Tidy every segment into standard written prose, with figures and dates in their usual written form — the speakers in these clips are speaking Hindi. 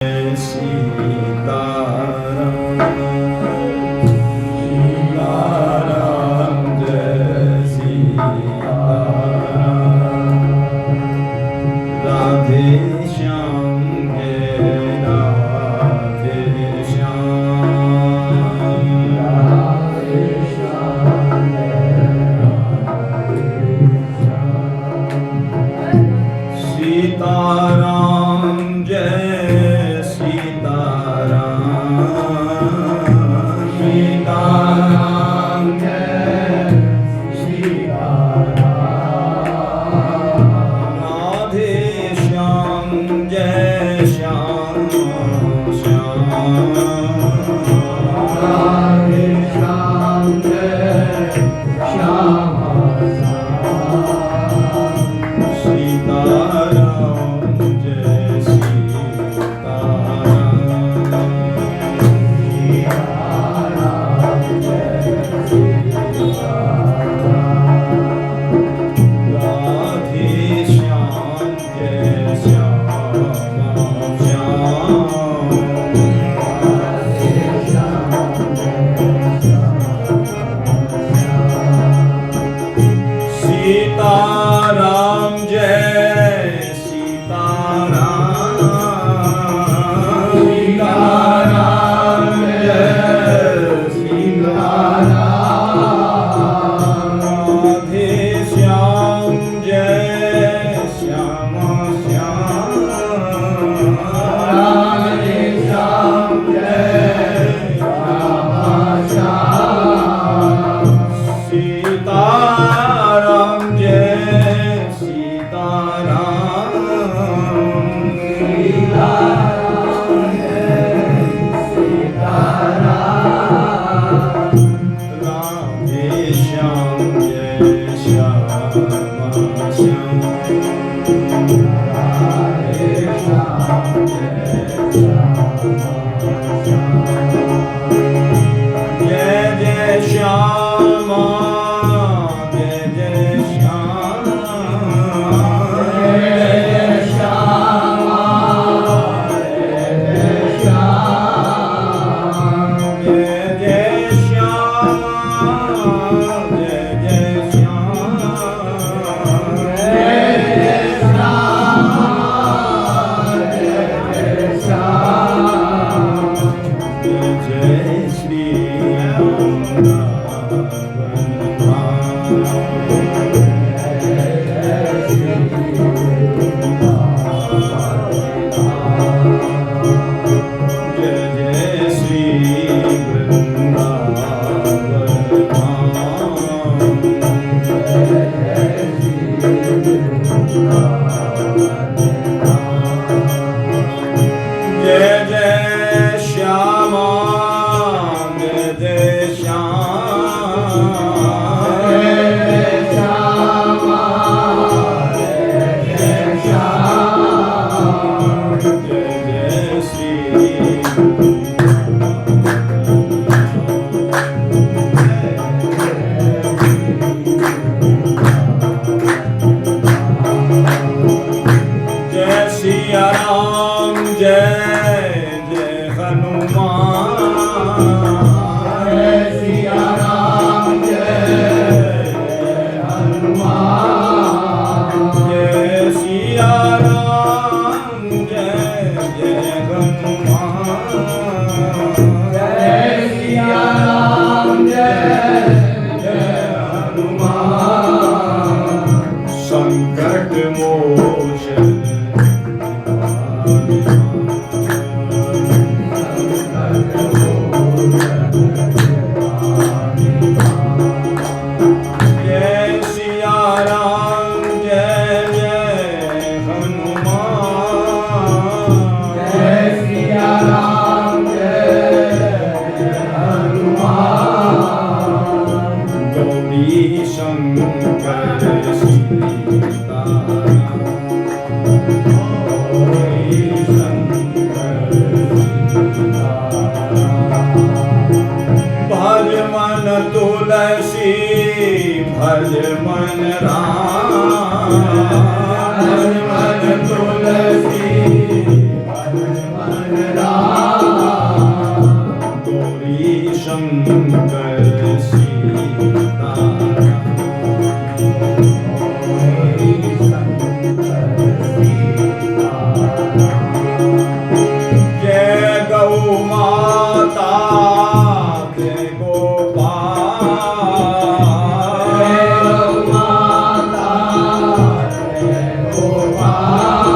Jai गौरी शंकर सीताराम। जय गौ माता जय गोपाल। जय गौ माता जय गोपाल।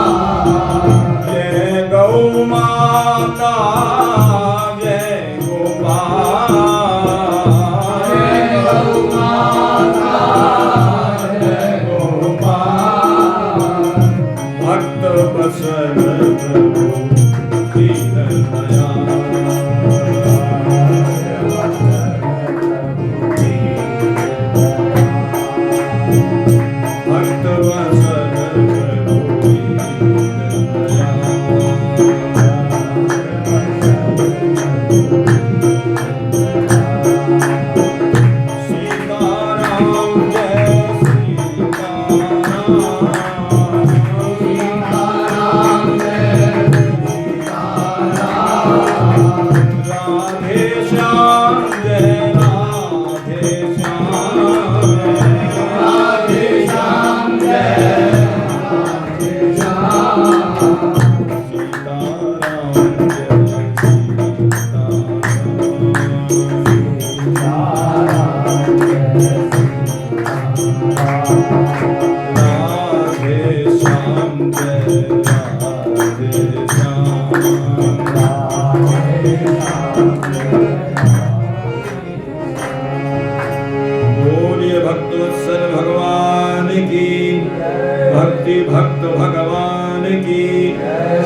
जय गौ माता जय गोपाल। जय गौ माता जय गोपाल। भक्त बसर प्रभु दीन दयाल। भक्त बसर प्रभु दीन दयाल। सीताराम जय सीताराम। सीताराम जय सीताराम। राधे श्याम जय राधे श्याम। राधे श्याम जय राधे श्याम। सीताराम जय सीताराम। राधे श्याम जय राधे श्याम। बोलिए भक्तवत्सल भगवान की। भक्ति भक्त भगवान की।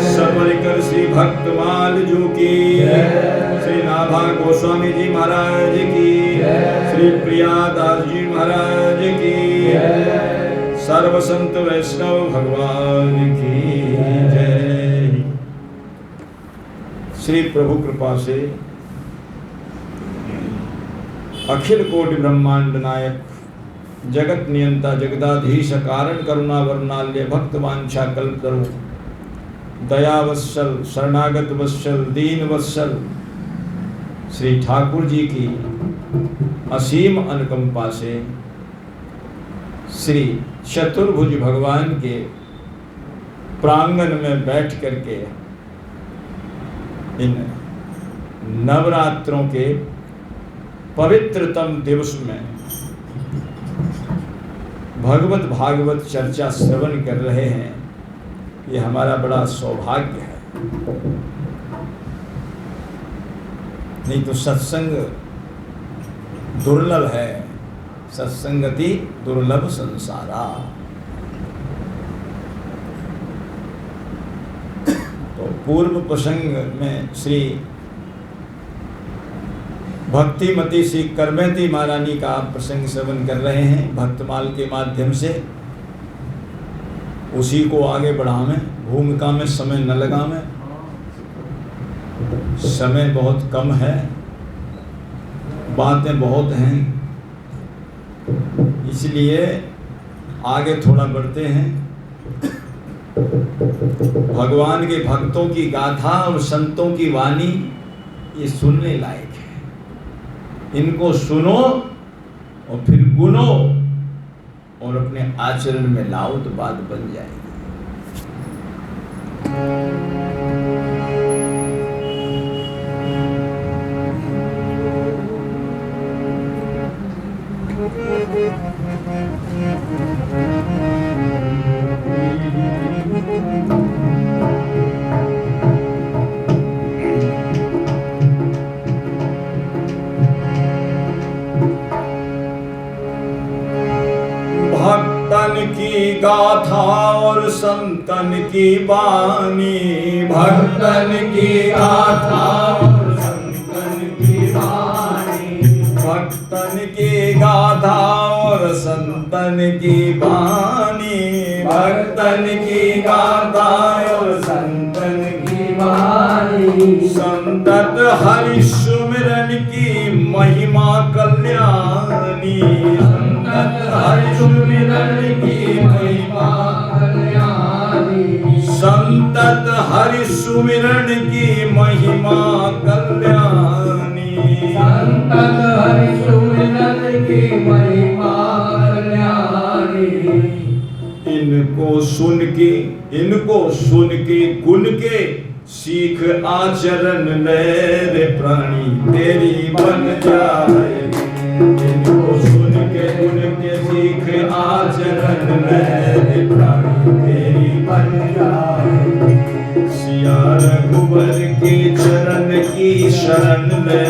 सपरिकर श्री भक्तमाल जू की। श्री नाभा गोस्वामी जी महाराज की। श्री प्रियादास जी महाराज की। सर्व संत वैष्णव भगवान की जय। श्री प्रभु कृपा से अखिल कोटि ब्रह्मांड नायक जगत नियंता जगदाधीश कारण करुणा वरुणाल्य भक्त वांछा कल्पतरु दयावत्सल शरणागत वत्सल दीन वत्सल श्री ठाकुर जी की असीम अनुकंपा से श्री चतुर्भुज भगवान के प्रांगण में बैठ करके इन नवरात्रों के पवित्रतम दिवस में भगवत भागवत चर्चा श्रवण कर रहे हैं, ये हमारा बड़ा सौभाग्य है। नहीं तो सत्संग दुर्लभ है, सत्संगति दुर्लभ संसारा। तो पूर्व प्रसंग में श्री भक्तिमती श्री करमती महारानी का प्रसंग श्रवण कर रहे हैं भक्तमाल के माध्यम से। उसी को आगे बढ़ावें, भूमिका में समय न लगावें, समय बहुत कम है, बातें बहुत हैं, इसलिए आगे थोड़ा बढ़ते हैं। भगवान के भक्तों की गाथा और संतों की वाणी ये सुनने लायक है। इनको सुनो और फिर गुनो और अपने आचरण में लाओ तो बात बन जाएगी। भक्तन की गाथा और संतन की वाणी, भक्तन की गाथा और संतन की वाणी, भक्तन की गाथा और संतन की वाणी, भक्तन की गाथा और संतन की वाणी। संतत हरि सुमिरन की महिमा कल्याणी, संतत हरि सुमिरन की महिमा कल्याणी। संत संतत हरि सुमिरन की महिमा कल्याणी, संतत हरि सुमिरन की महिमा कल्याणी। इनको सुन के गुण के सीख आचरण ले रे प्राणी तेरी बन जाएगी। इनको सुन के गुण के सीख आचरण ले रे प्राणी तेरी बन जाएगी। सिया रघुवर के चरण की शरण ले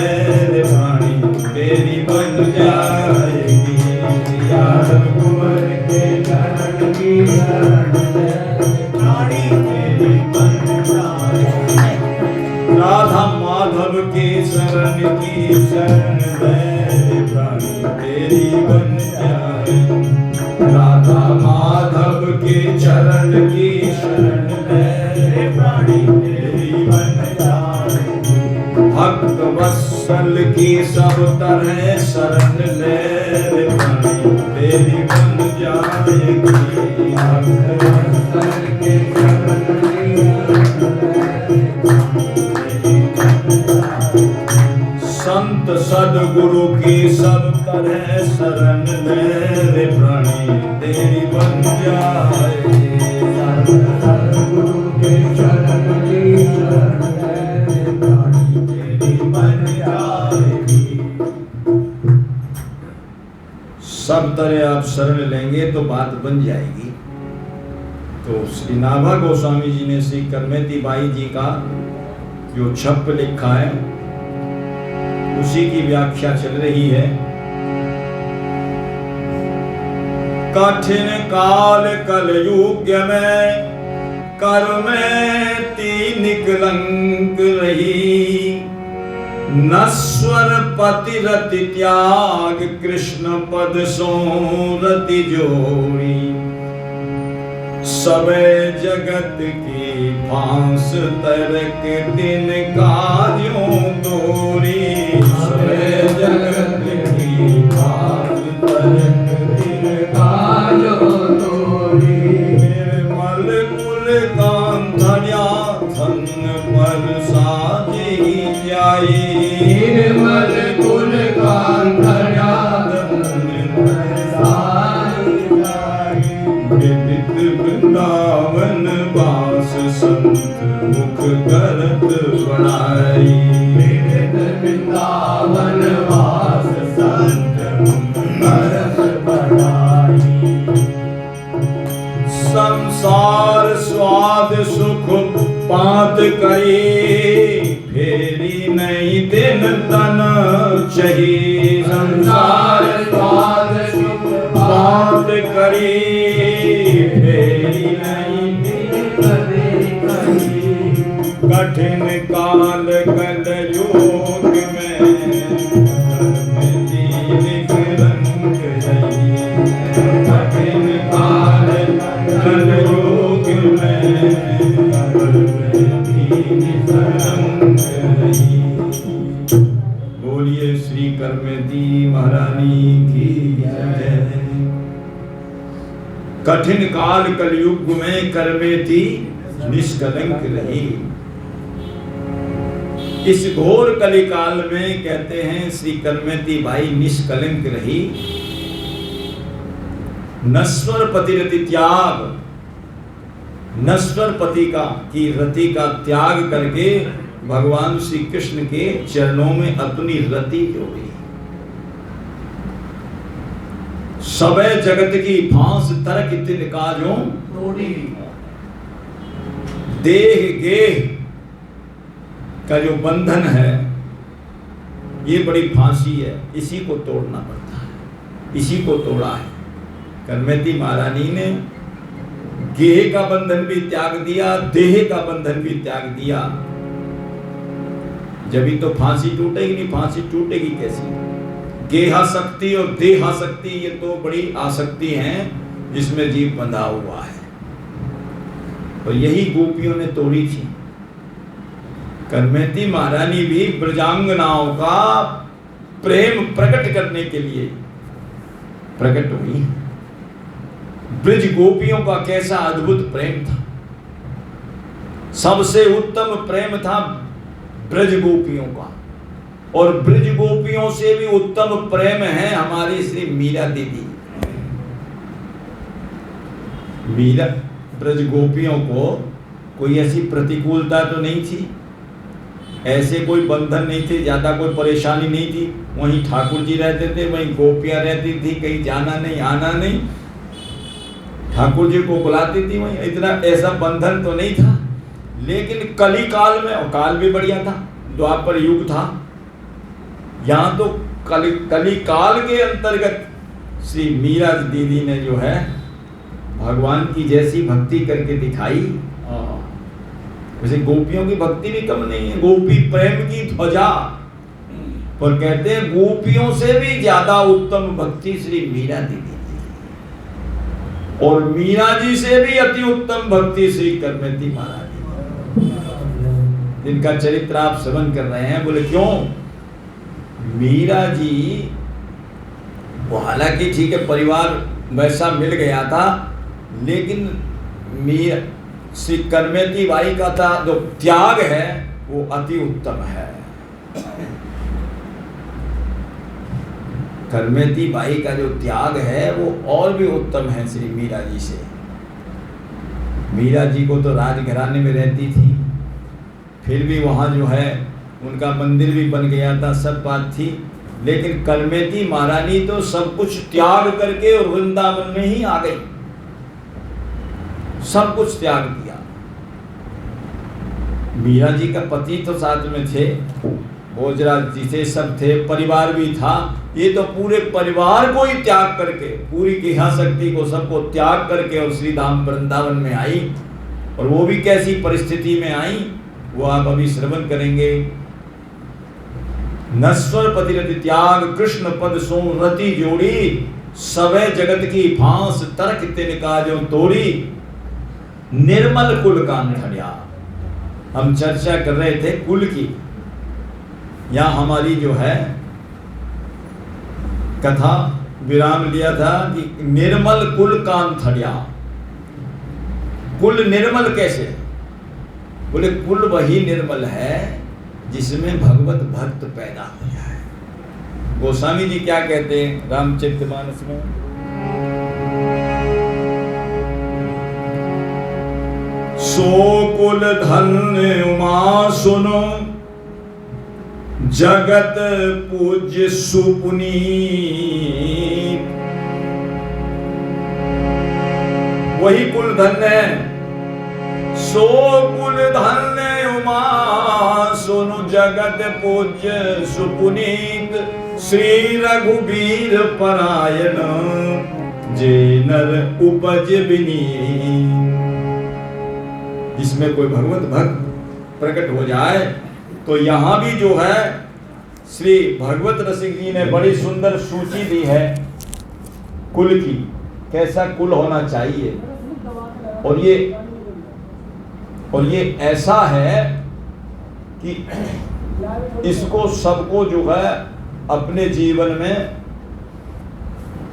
रे प्राणी तेरी बन जाएगी। सिया रघुवर के चरण की शरण ले प्राणी तेरी बन जाएगी। राधा माधव के शरण की शरण ले प्राणी तेरी बन जाएगी। राधा माधव के चरण की शरण ले प्राणी तेरी बन जाएगी। भक्त वत्सल की सब तरह शरण ले प्राणी तेरी बन जाएगी। भक्त वत्सल के शरण की संत सदगुरु की सब तरह शरण ले रे प्राणी तेरी बन जाएगी। संत सदगुरु के चरण की शरण ले रे प्राणी तेरी बन जाएगी। सब तरह आप शरण लेंगे तो बात बन जाएगी। तो श्री नाभा गोस्वामी जी ने श्री करमेती बाई जी का जो छप लिखा है उसी की व्याख्या चल रही है। कठिन काल कलयुग में करमेती निकलंक रही। नश्वर पति रति त्याग कृष्ण पद सो रति जोड़ी। सबे जगत की फांस तरक दिन कार्यों तोरी। सबे जगत की फांस तरक दिन कार्यों तोरी। निर्मल कुल कांधर्या धन पर साजी जाई। निर्मल कुल कांधर्या धन पर साजी जाई। विदित वृंदावन वास संत मुख करत बढ़ाई। विदित वृंदावन वास संत मुख करत बढ़ाई। संसार स्वाद सुख पात करी। फेरी नहीं दिन तन चही। संसार स्वाद सुख पात करी। कठिन काल कलयुग में निकलंक रही। कठिन काल कलयुग में निकलंक रही। बोलिए श्री करमेती महारानी की जय। कठिन काल कलयुग में करमेती निष्कलंक रही। इस घोर कलिकाल में कहते हैं श्री करमेती बाई निष्कलंक रही। नश्वर पति रति त्याग, नश्वर पति का की रति का त्याग करके भगवान श्री कृष्ण के चरणों में अपनी रति जोड़ी। सबे जगत की फांस तरक तिन काजों तोड़ी। देह गेह का जो बंधन है ये बड़ी फांसी है, इसी को तोड़ना पड़ता है। इसी को तोड़ा है। करमेती महारानी ने गेह का बंधन भी त्याग दिया, देह का बंधन भी त्याग दिया। जब ही तो फांसी टूटेगी, नहीं फांसी टूटेगी कैसी? गेहासक्ति और देहासक्ति ये तो बड़ी आसक्ति हैं जिसमें जीव बंधा हुआ है। और यही गोपियों ने तोड़ी थी। करमेती महारानी भी ब्रजांगनाओं का प्रेम प्रकट करने के लिए प्रकट हुई। ब्रज गोपियों का कैसा अद्भुत प्रेम था। सबसे उत्तम प्रेम था ब्रज गोपियों का, और ब्रज गोपियों से भी उत्तम प्रेम है हमारी श्री मीरा दीदी। मीरा ब्रज गोपियों को कोई ऐसी प्रतिकूलता तो नहीं थी, ऐसे कोई बंधन नहीं थे, ज्यादा कोई परेशानी नहीं थी। वहीं ठाकुर जी रहते थे, वहीं गोपियां रहती थी, कहीं जाना नहीं आना नहीं, ठाकुर जी को बुलाती थी वहीं, इतना ऐसा बंधन तो नहीं था। लेकिन कली काल में, और काल भी बढ़िया था, द्वापर युग था, यहाँ तो कली काल के अंतर्गत श्री मीरा दीदी ने जो है भगवान की जैसी भक्ति करके दिखाई। वैसे गोपियों की भक्ति भी कम नहीं है, गोपी प्रेम की ध्वजा, पर कहते हैं गोपियों से भी ज्यादा उत्तम भक्ति श्री मीरा दीदी की, और मीरा जी से भी अति उत्तम भक्ति श्री करमती महाराज जी, जिनका चरित्र आप श्रवण कर रहे हैं। बोले क्यों? मीरा जी वो हालांकि ठीक है परिवार वैसा मिल गया था, लेकिन मीरा श्री करमती बाई का था जो त्याग है वो अति उत्तम है। करमती बाई का जो त्याग है वो और भी उत्तम है श्री मीरा जी से। मीरा जी को तो राजघराने में रहती थी, फिर भी वहाँ जो है उनका मंदिर भी बन गया था, सब बात थी, लेकिन करमती महारानी तो सब कुछ त्याग करके और वृंदावन में ही आ गई, सब कुछ त्याग दिया। मीरा जी का पति तो साथ में थे, भोजराज जी थे, सब थे, परिवार भी था, ये तो पूरे परिवार को ही त्याग करके, पूरी इच्छा शक्ति को सबको त्याग करके और श्री धाम वृंदावन में आई। और वो भी कैसी परिस्थिति में आई वो आप अभी श्रवण करेंगे। नश्वर पतिरति त्याग कृष्ण पद सो रति जोड़ी, सवे जगत की फांस तरक तिनका जो तोड़ी, निर्मल कुल कांठड़िया। हम चर्चा कर रहे थे कुल की, यहाँ हमारी जो है कथा विराम लिया था कि निर्मल कुल कांठड़िया। कुल निर्मल कैसे? बोले कुल वही निर्मल है जिसमें भगवत भक्त पैदा हो जाए। गोस्वामी जी क्या कहते हैं रामचरितमानस में? सो कुल धन्य उमा सुनो, जगत पूज्य सुपुनीत। वही कुल धन्य है। सो कुल धन्य उमा सुनु, जगत पूज्य सुपुनीत। श्री रघुबीर परायण, जे नर उपज विनीत। जिसमें कोई भगवत भक्त प्रकट हो जाए तो यहाँ भी जो है श्री भगवत रसिक जी ने बड़ी सुंदर सूची दी है कुल की, कैसा कुल होना चाहिए। और ये ऐसा है कि इसको सबको जो है अपने जीवन में,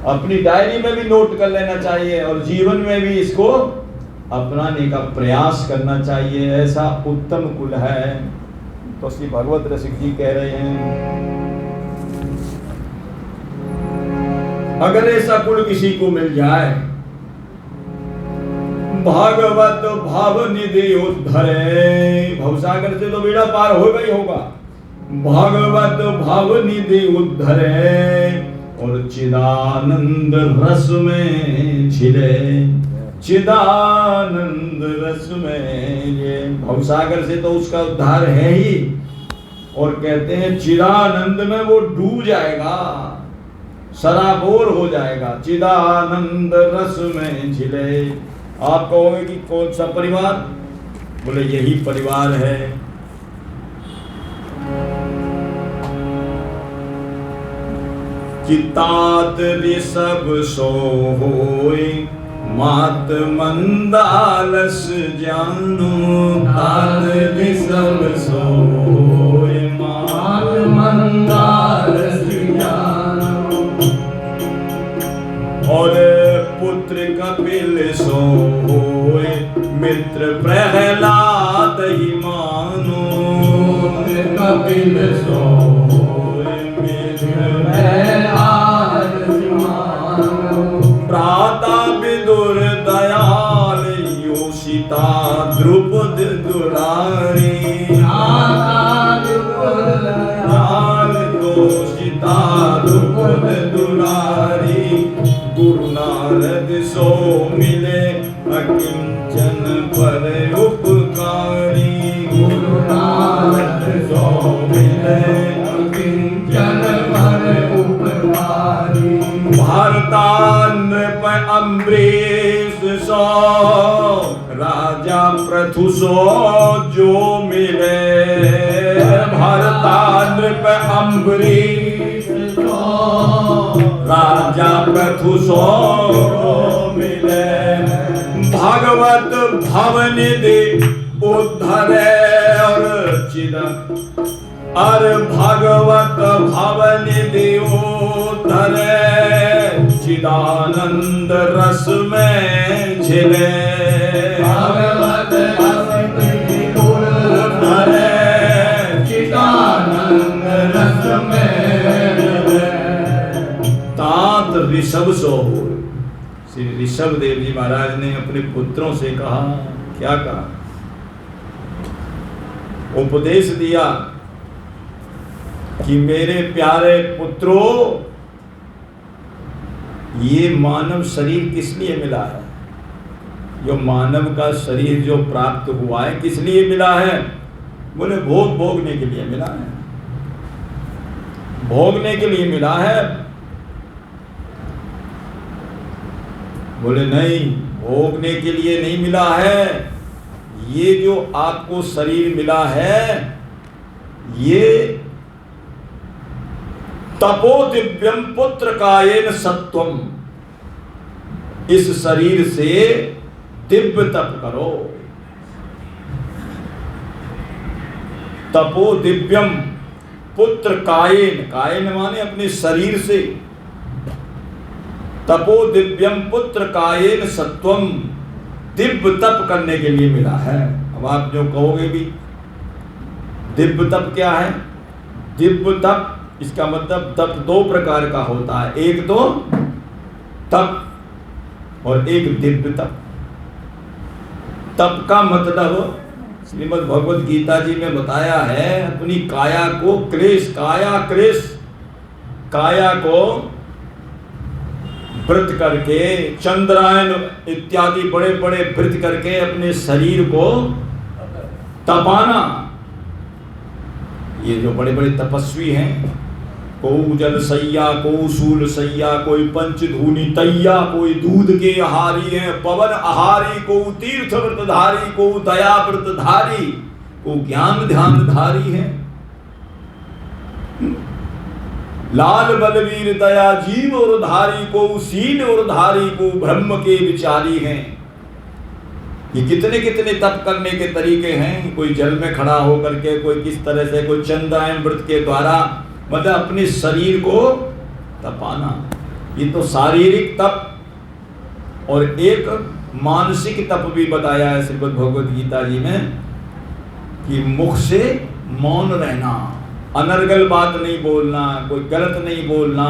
अपनी डायरी में भी नोट कर लेना चाहिए और जीवन में भी इसको अपनाने का प्रयास करना चाहिए। ऐसा उत्तम कुल है। तो श्री भगवत रसिक जी कह रहे हैं, अगर ऐसा कुल किसी को मिल जाए, भागवत भाव निधि उद्धरे। भवसागर से तो बेड़ा पार होगा ही होगा। भागवत भाव निधि उद्धरे, और चिदानंद रस में छिले। चिदानंद रस में, ये भवसागर से तो उसका उद्धार है ही, और कहते हैं चिदानंद में वो डूब जाएगा, सराबोर हो जाएगा। चिदानंद रस में झिले। आप कहोगे कि कौन सा परिवार? बोले यही परिवार है। चितात ऋषभ सोहोय, मात मंदालस जानो। तात ऋषभ सोहोय, मात मंदालस जानो। और पुत्र कपिल सोहोय, मित्र प्रहलाद कपिल सोय मित्र मैं आरज मानो। भ्राता विदुर दयाल योषिता द्रुपद दुरारी। दयाल योषिता द्रुपद दुरारी। गुरु नारद सो मिले अकिंचन पर उपकारी। गुरु नारद सो मिले अकिंचन पर उपकारी। भारतानृप अम्बरीश सो राजा पृथु सो जो मिले। भारतानृप अम्बरीश सो राजा पृथु सो मिले। भागवत भवनिधि उद्धरे और चिद अरे भगवत भवनिधि उद्धरे चिदानंद रस में झिले। भगवत भवनिधि उद्धरे चिदानंद रस में झिले। तात ऋषभ सो। श्री ऋषभ देव जी महाराज ने अपने पुत्रों से कहा, क्या कहा? उपदेश दिया कि मेरे प्यारे पुत्रों, ये मानव शरीर किस लिए मिला है? जो मानव का शरीर जो प्राप्त हुआ है किस लिए मिला है? बोले भोग भोगने के लिए मिला है। भोगने के लिए मिला है। बोले नहीं, भोगने के लिए नहीं मिला है। ये जो आपको शरीर मिला है ये तपो दिव्यम पुत्र कायेन सत्वम। इस शरीर से दिव्य तप करो। तपो दिव्यम पुत्र कायेन, कायेन माने अपने शरीर से। तपो दिव्यम पुत्र कायेन सत्वम, दिव्य तप करने के लिए मिला है। अब आप जो कहोगे भी दिव्य तप क्या है? दिव्य तप, इसका मतलब तप दो प्रकार का होता है। एक तो तप और एक दिव्य तप। तप का मतलब श्रीमद् भगवद गीता जी में बताया है, अपनी काया को क्लेश, काया को व्रत करके, चंद्रायन इत्यादि बड़े बड़े व्रत करके अपने शरीर को तपाना। ये जो बड़े बड़े तपस्वी हैं, कोई जल सैया, कोई शूल सैया, कोई पंचधूनि तैया, कोई दूध के आहारी हैं, पवन आहारी, कोई तीर्थ व्रतधारी, कोई दया व्रतधारी, कोई ज्ञान ध्यान धारी है। लाल बलवीर दया जीव और धारी, को शील और धारी, को ब्रह्म के विचारी हैं। ये कितने कितने तप करने के तरीके हैं। कोई जल में खड़ा होकर के, कोई किस तरह से, कोई चंद्रायन व्रत के द्वारा, मतलब अपने शरीर को तपाना। ये तो शारीरिक तप। और एक मानसिक तप भी बताया है श्रीमद् भगवद गीता जी में, कि मुख से मौन रहना, अनर्गल बात नहीं बोलना, कोई गलत नहीं बोलना,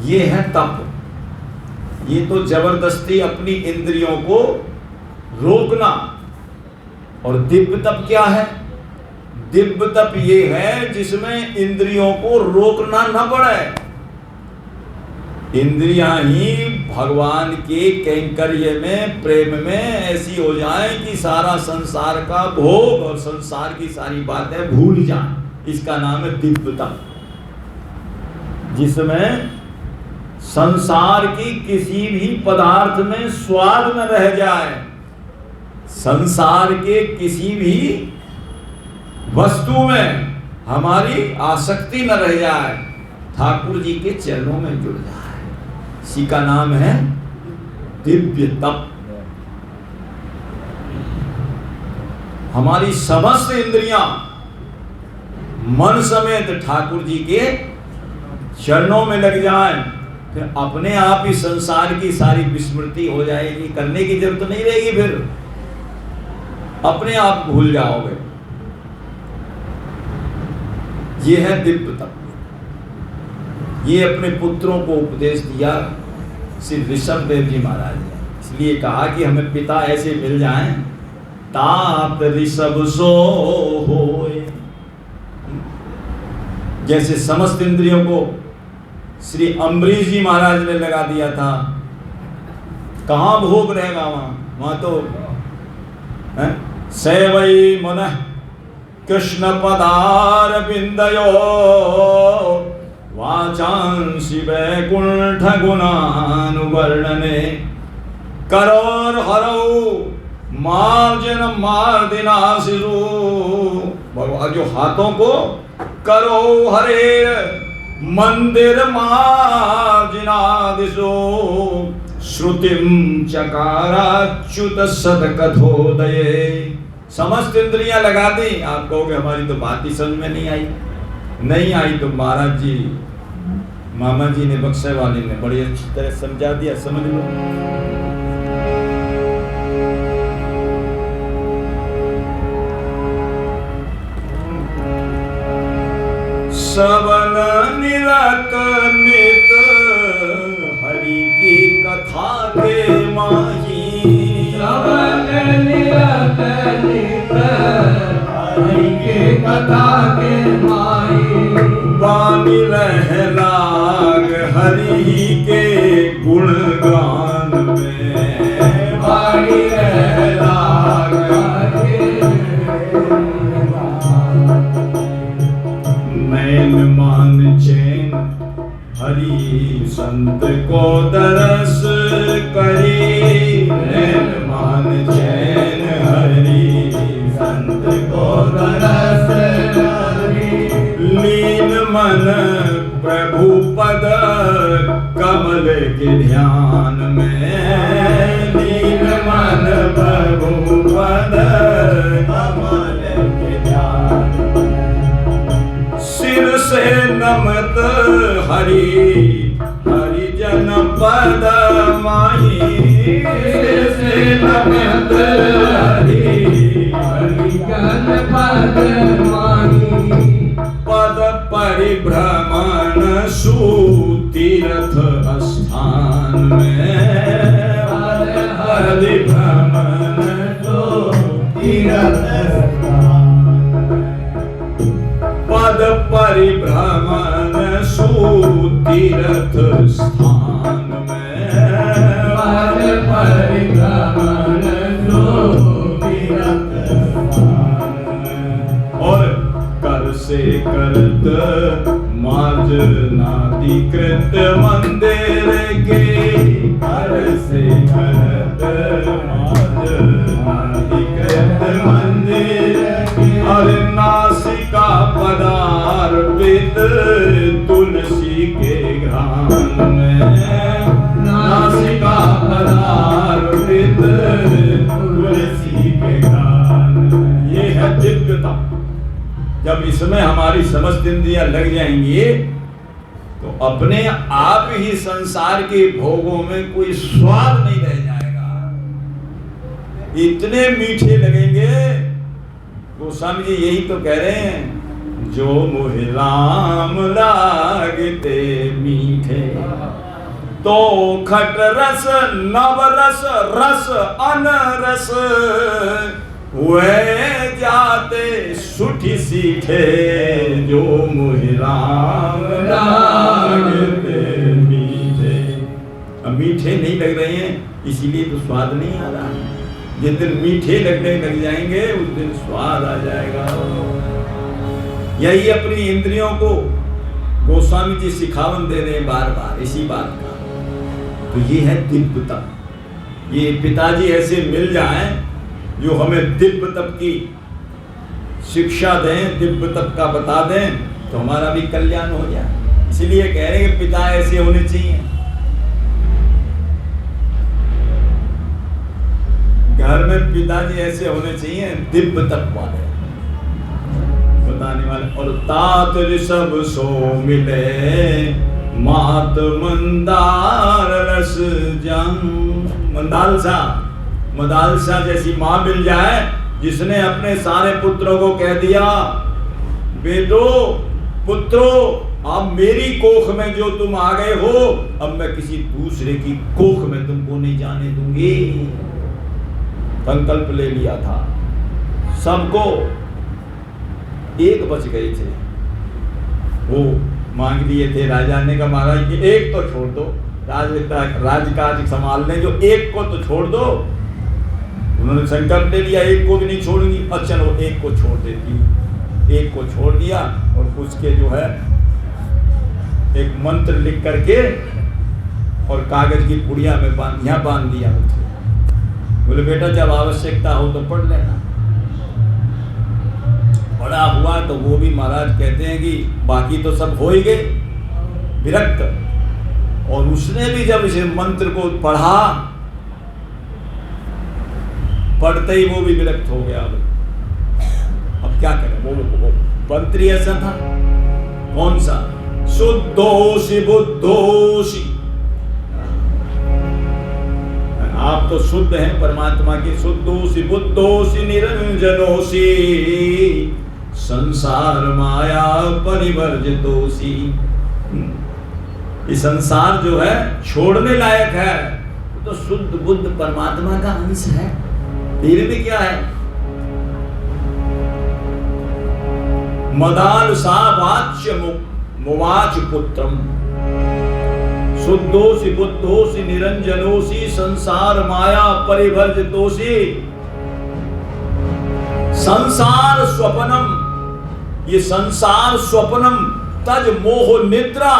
ये है तप। ये तो जबरदस्ती अपनी इंद्रियों को रोकना। और दिव्य तप क्या है? दिव्य तप ये है जिसमें इंद्रियों को रोकना न पड़े। इंद्रियां ही भगवान के कैंकर्य में, प्रेम में ऐसी हो जाए कि सारा संसार का भोग और संसार की सारी बातें भूल जाएं। इसका नाम है दिव्य तप, जिसमें संसार की किसी भी पदार्थ में स्वाद न रह जाए, संसार के किसी भी वस्तु में हमारी आसक्ति न रह जाए, ठाकुर जी के चरणों में जुड़ जाए। इसी का नाम है दिव्य तप। हमारी समस्त इंद्रियां मन समेत ठाकुर जी के चरणों में लग जाएं, फिर अपने आप ही संसार की सारी विस्मृति हो जाएगी, करने की जरूरत नहीं रहेगी, फिर अपने आप भूल जाओगे। ये है दिव्य तप। ये अपने पुत्रों को उपदेश दिया श्री ऋषभ देव जी महाराज ने, इसलिए कहा कि हमें पिता ऐसे मिल जाएं तात ऋषभ सो होए। जैसे समस्त इंद्रियों को श्री अम्बरीश जी महाराज ने लगा दिया था, कहाँ भोग रहेगा वहां तो सेवई मन कृष्ण पदार बिंदयो वाचांसि वैकुंठ गुणानुवर्णने करोर हरौ मार्जन मार्दिनासिरु। भगवान जो हाथों को करो हरे मंदिर मार्जिनादिशो श्रुतिम चकाराच्युत सदकथोदये। समस्त इंद्रियां लगा दी, आप कहोगे हमारी तो बात ही समझ में नहीं आई तो महाराज जी मामा जी ने बक्से वाले ने बड़ी अच्छी तरह समझा दिया, समझ लो। सबन निरत नित हरि की कथा के माही। सबन निरत नित हरि की कथा के माही। वाणी रह लाग हरि के गुणगान में। वाणी रह लाग हरि नैन मान चैन हरि संत को दरस करी। नैन मान चैन हरि संत को दरस करी। लीन मन प्रभु पद कमल के ध्यान में। लीन मन प्रभु पद कमल के ध्यान में। सिर से नमत हरि हरिजन पद माही। सिर से नमत हरि हरिजन पद माही। पद परिभ्रमण सुतीर्थ स्थान में। पद परिभ्रमण सुतीर्थ पद परिभ्रमण सुतीर्थ स्थान में। पद परिभ्रमण सुतीर्थ स्थान में। और कर से करत मार्जनाधिकृत मंदिर के। कर से करत मार्जनाधिकृत मंदिर के। और नासिका पदार्पित तुलसी के घ्राण में। नासिका पदार्पित तुलसी के घ्राण में। ये है दिव्यता। जब इसमें हमारी समस्त इंद्रियां लग जाएंगी तो अपने आप ही संसार के भोगों में कोई स्वाद नहीं रह जाएगा, इतने मीठे लगेंगे। गोस्वामी जी यही तो कह रहे हैं, जो मोहे राम लागते मीठे तो खट रस नव रस रस अनरस वे जाते सुठी सीखे। जो मोहे राम लागते मीठे। अब मीठे नहीं लग रहे हैं इसीलिए तो स्वाद नहीं आ रहा। जिस दिन मीठे लगने लग जाएंगे उस दिन स्वाद आ जाएगा। यही अपनी इंद्रियों को गोस्वामी जी सिखावन दे रहे हैं बार बार इसी बात का। तो ये है दिव्य तप। ये पिताजी ऐसे मिल जाएं जो हमें दिव्य तप की शिक्षा दें, दिव्य तप का बता दें तो हमारा भी कल्याण हो जाए। इसलिए कह रहे हैं कि पिता ऐसे होने चाहिए। घर में पिताजी ऐसे होने चाहिए, दिव्य तप वाले बताने वाले। और तात ऋषभ सो मिले मात मंदार रस जंग। मदालसा जैसी माँ मिल जाए जिसने अपने सारे पुत्रों को कह दिया, बेटो पुत्रो अब मेरी कोख में जो तुम आ गए हो, अब मैं किसी दूसरे की कोख में तुमको नहीं जाने दूंगी। संकल्प ले लिया था, सबको एक बच गए थे। वो मांग लिए थे राजा ने कहा महाराज कि एक तो छोड़ दो, राजकाज संभाल लें, जो एक को तो छोड़ दो। उन्होंने संकल्प ले लिया एक को भी नहीं छोड़ूंगी। और चलो एक को छोड़ देती हूँ। एक को छोड़ दिया और उसके जो है एक मंत्र लिख करके और कागज की पुड़िया में बांध दिया। बोले बेटा जब आवश्यकता हो तो पढ़ लेना। बड़ा हुआ तो वो भी महाराज कहते हैं कि बाकी तो सब हो ही गए विरक्त, और उसने भी जब इस मंत्र को पढ़ा, पढ़ते ही वो भी विरक्त हो गया। अब क्या करें, वो मंत्री ऐसा था। कौन सा? शुद्धोषि बुद्धोषि। आप तो शुद्ध हैं परमात्मा के। शुद्धोषि बुद्धोषि निरंजनोषि संसार माया परिवर्जितोषि। ये संसार जो है छोड़ने लायक है, तो शुद्ध बुद्ध परमात्मा का अंश है। तेरे में क्या है? मदाल सा वाच्य मुवाच पुत्रम। शुद्धोषि बुद्धोषि निरंजनोषि संसार माया परिवर्जितोषि। संसार स्वप्नम, ये संसार स्वप्नम तज मोह निद्रा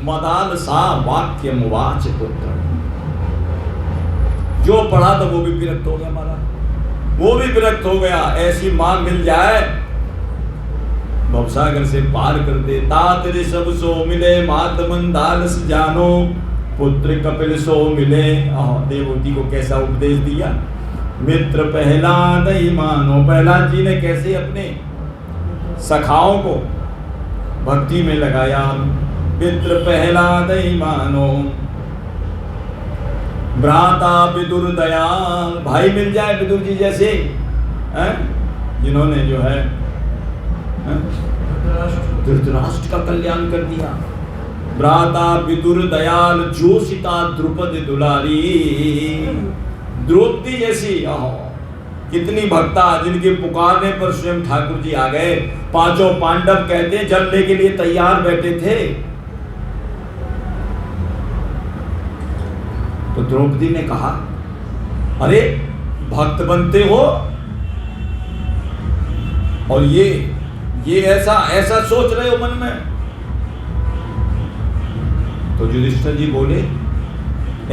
मदाल सा वाक्य मुवाच पुत्र। जो पढ़ा था वो भी विरक्त हो गया हमारा, वो भी विरक्त हो गया। ऐसी मां मिल जाए भवसागर से पार कर दे। तात ऋषभ सो मिले मात मंदालस जानो, पुत्र कपिल सो मिले। देवहूति को कैसा उपदेश दिया। मित्र पहला नहीं मानो। प्रहलाद जी ने कैसे अपने सखाओं को भक्ति में लगाया। मित्र पहला नहीं मानो। भ्राता विदुर दयाल, भाई मिल जाए विदुर जी जैसे, जिन्होंने जो है धृतराष्ट्र का कल्याण कर दिया। भ्राता विदुर दयाल जोशिता द्रुपद दुलारी। द्रौपदी जैसी कितनी भक्ता, जिनके पुकारने पर स्वयं ठाकुर जी आ गए। पांचों पांडव कहते जलने के लिए तैयार बैठे थे, तो द्रौपदी ने कहा अरे भक्त बनते हो और ये ऐसा सोच रहे हो मन में। तो युधिष्ठिर जी बोले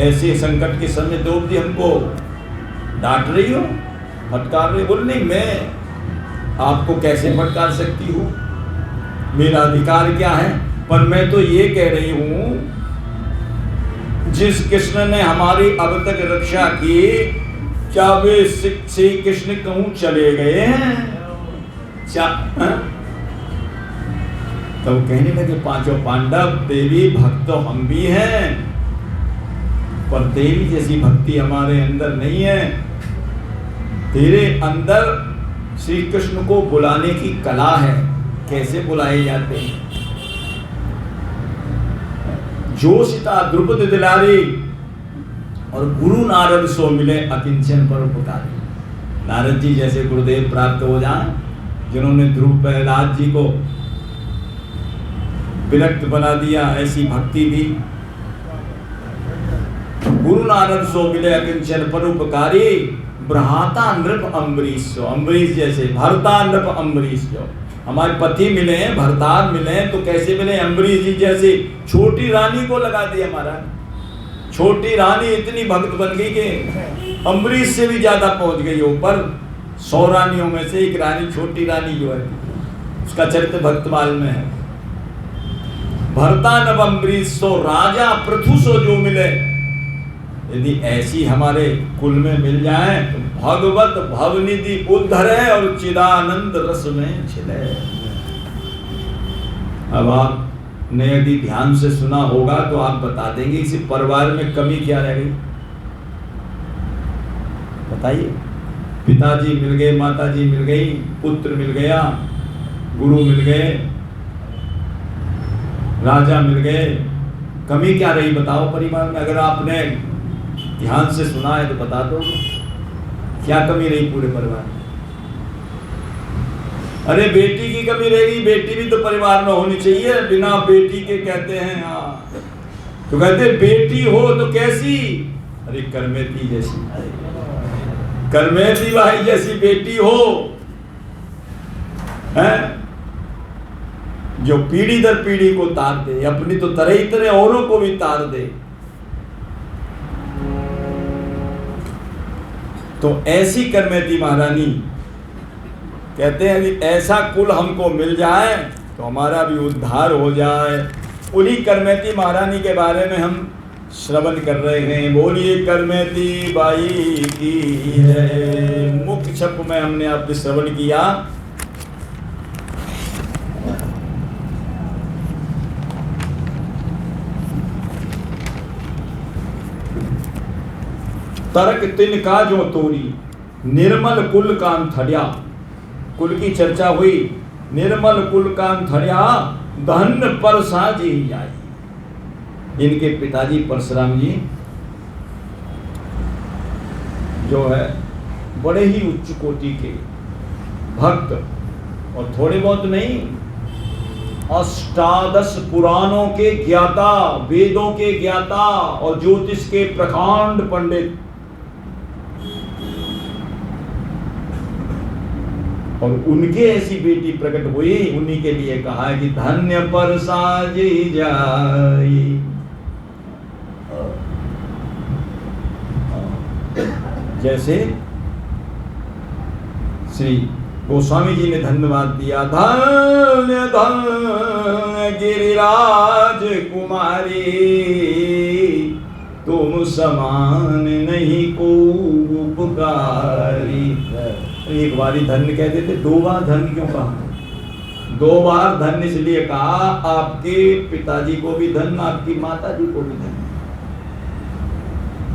ऐसे संकट के समय द्रौपदी हमको डांट रही हो, फटकार रही। बोले नहीं, मैं आपको कैसे फटकार सकती हूँ, मेरा अधिकार क्या है। पर मैं तो ये कह रही हूँ जिस कृष्ण ने हमारी अब तक रक्षा की, क्या वे श्री कृष्ण कहूं चले गए हैं? तो कहने लगे पांचों पांडव देवी भक्त तो हम भी हैं, पर देवी जैसी भक्ति हमारे अंदर नहीं है। तेरे अंदर श्री कृष्ण को बुलाने की कला है, कैसे बुलाए जाते हैं। जोशिता द्रुपद दिलारी और गुरु नारद सो मिले अकिंचन पर उपकारी। नारद जी जैसे गुरुदेव प्राप्त हो जाएं, जिन्होंने ध्रुव प्रहलाद जी को विरक्त बना दिया, ऐसी भक्ति दी। गुरु नारद सो मिले अकिंचन पर उपकारी। भ्राता नृप अम्बरीश, अम्बरीश जैसे भरता नृप अम्बरीश। जो हमारे पति मिले हैं, भरतार मिले हैं, तो कैसे मिले? अम्बरीश जी जैसे। छोटी रानी को लगा दिया हमारा। छोटी रानी इतनी भक्त बन गई कि अम्बरीश से भी ज्यादा पहुंच गई ऊपर। 100 रानियों में से एक रानी छोटी रानी जो है, उसका चरित्र भक्तमाल में है। भरता नव अम्बरीश सो राजा पृथु सो जो मिले। यदि ऐसी हमारे कुल में मिल जाए तो भगवत भवनिधि उद्धरे और चिदानंद रस में छिले। अब आपने यदि ध्यान से सुना होगा तो आप बता देंगे इस परिवार में कमी क्या रह गई। बताइए। पिताजी मिल गए, माताजी मिल गई, पुत्र मिल गया, गुरु मिल गए, राजा मिल गए, कमी क्या रही बताओ परिवार में? अगर आपने ध्यान से सुना है तो बता दो, क्या कमी रही पूरे परिवार में? अरे बेटी की कमी रहेगी, बेटी भी तो परिवार में होनी चाहिए, बिना बेटी के कहते हैं हाँ, तो कहते बेटी हो तो कैसी? अरे करमेती जैसी, करमेती भाई जैसी बेटी हो, है जो पीढ़ी दर पीढ़ी को तार दे, अपनी तो तरह ही तरह औरों को भी तार दे। तो ऐसी करमेती महारानी कहते हैं कि ऐसा कुल हमको मिल जाए तो हमारा भी उद्धार हो जाए। उन्हीं करमेती महारानी के बारे में हम श्रवण कर रहे हैं। बोलिए करमेती बाई की जय। मुख्य छप में हमने आपने श्रवण किया। तर्क तिनका जो तोरी, निर्मल कुल कान थड़िया। कुल की चर्चा हुई, निर्मल कुल कान थड़िया, धन्य परसा जी जाई। इनके पिताजी परशुराम जी जो है बड़े ही उच्च कोटि के भक्त, और थोड़े बहुत नहीं, अष्टादश पुराणों के ज्ञाता, वेदों के ज्ञाता और ज्योतिष के प्रकांड पंडित। और उनके ऐसी बेटी प्रकट हुई, उन्हीं के लिए कहा है कि धन्य परसा जी जाई। जैसे श्री गोस्वामी जी ने धन्यवाद दिया, धन्य धन्य गिरिराज कुमारी, तुम समान नहीं को उपकारी। एक बार ही धन्य कह देते, दो बार धन्य क्यों कहा? दो बार धन्य इसलिए कहा, आपके पिताजी को भी धन्य, आपकी माता जी को भी धन्य।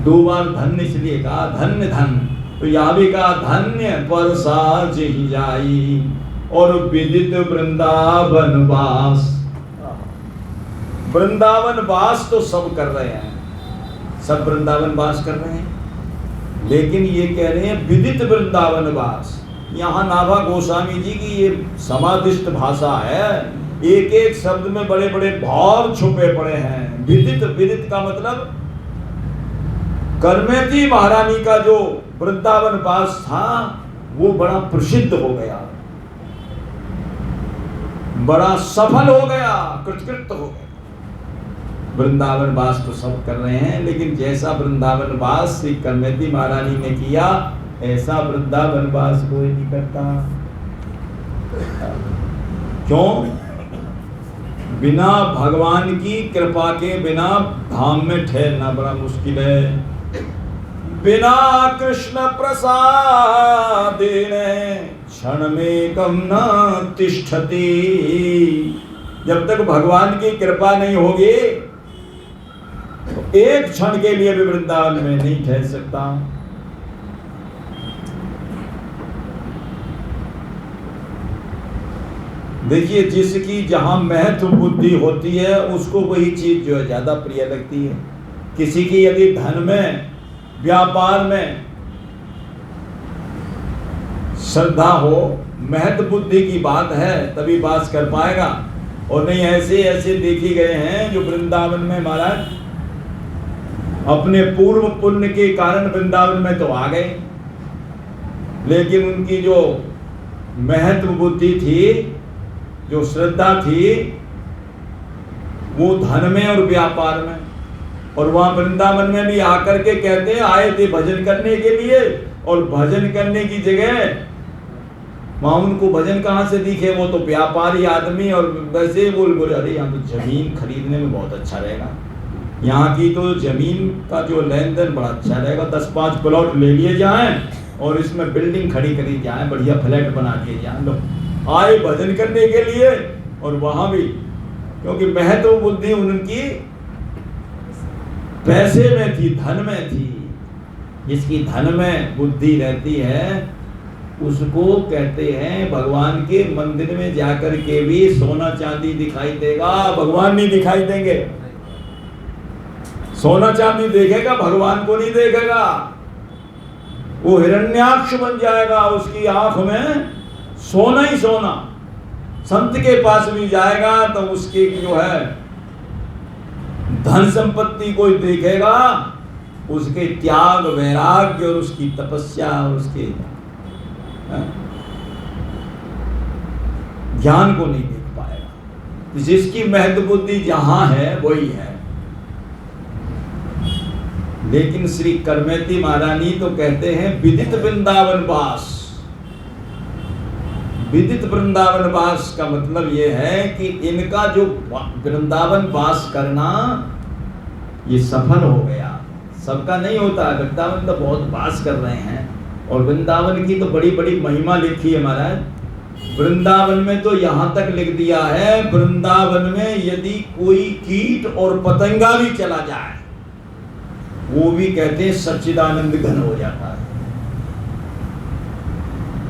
दो बार धन्य इसलिए कहा, धन्य धन्य। तो यह भी कहा धन्य परसा जी जाई, और विदित वृंदावन वास। वृंदावन वास तो सब कर रहे हैं, सब वृंदावन वास कर रहे हैं, लेकिन ये कह रहे हैं विदित वृंदावन वास। यहाँ नाभा गोस्वामी जी की ये समादिष्ट भाषा है, एक एक शब्द में बड़े बड़े भाव छुपे पड़े हैं। विदित, विदित का मतलब करमेती महारानी का जो वृंदावन वास था वो बड़ा प्रसिद्ध हो गया, बड़ा सफल हो गया, कृतकृत हो गया। वृंदावन वास तो सब कर रहे हैं, लेकिन जैसा वृंदावन वास श्री करमेती महारानी ने किया, ऐसा वृंदावन वास कोई नहीं करता। क्यों? बिना भगवान की कृपा के बिना धाम में ठहरना बड़ा मुश्किल है। बिना कृष्ण प्रसादेन क्षण में कम न तिष्ठति। जब तक भगवान की कृपा नहीं होगी तो एक क्षण के लिए भी वृंदावन में नहीं ठहर सकता। देखिए, जिसकी जहां महत्व बुद्धि होती है उसको वही चीज जो है ज्यादा प्रिय लगती है। किसी की यदि धन में, व्यापार में श्रद्धा हो, महत्व बुद्धि की बात है, तभी वास कर पाएगा। और नहीं, ऐसे ऐसे देखे गए हैं जो वृंदावन में महाराज अपने पूर्व पुण्य के कारण वृंदावन में तो आ गए, लेकिन उनकी जो महत्व बुद्धि थी, जो श्रद्धा थी, वो धन में और व्यापार में। और वहां वृंदावन में भी आकर के कहते हैं आए थे भजन करने के लिए, और भजन करने की जगह वहां उनको भजन कहाँ से दिखे? वो तो व्यापारी आदमी, और वैसे बोले अरे यहाँ तो जमीन खरीदने में बहुत अच्छा रहेगा, यहाँ की तो जमीन का जो लेन देन बड़ा अच्छा रहेगा, 10-5 प्लॉट ले लिए जाएं और इसमें बिल्डिंग खड़ी करी जाए, बढ़िया फ्लैट बना दिए जाए। लोग आए भजन करने के लिए, और वहां भी क्योंकि महत्व बुद्धि उनकी पैसे में थी, धन में थी। जिसकी धन में बुद्धि रहती है उसको कहते हैं भगवान के मंदिर में जाकर के भी सोना चांदी दिखाई देगा, भगवान नहीं दिखाई देंगे। सोना चांदी देखेगा, भगवान को नहीं देखेगा। वो हिरण्याक्ष बन जाएगा, उसकी आंख में सोना ही सोना। संत के पास भी जाएगा तो उसके जो है धन संपत्ति कोई देखेगा, उसके त्याग वैराग्य और उसकी तपस्या और उसके ज्ञान को नहीं देख पाएगा। जिसकी महत्व बुद्धि जहां है वही है। लेकिन श्री करमेती महारानी तो कहते हैं विदित वृंदावन वास। विदित वृंदावन वास का मतलब यह है कि इनका जो वृंदावन वास करना ये सफल हो गया। सबका नहीं होता, वृंदावन तो बहुत वास कर रहे हैं और वृंदावन की तो बड़ी बड़ी महिमा लिखी है महाराज। वृंदावन में तो यहाँ तक लिख दिया है, वृंदावन में यदि कोई कीट और पतंगा भी चला जाए वो भी कहते हैं सच्चिदानंद घन हो जाता है।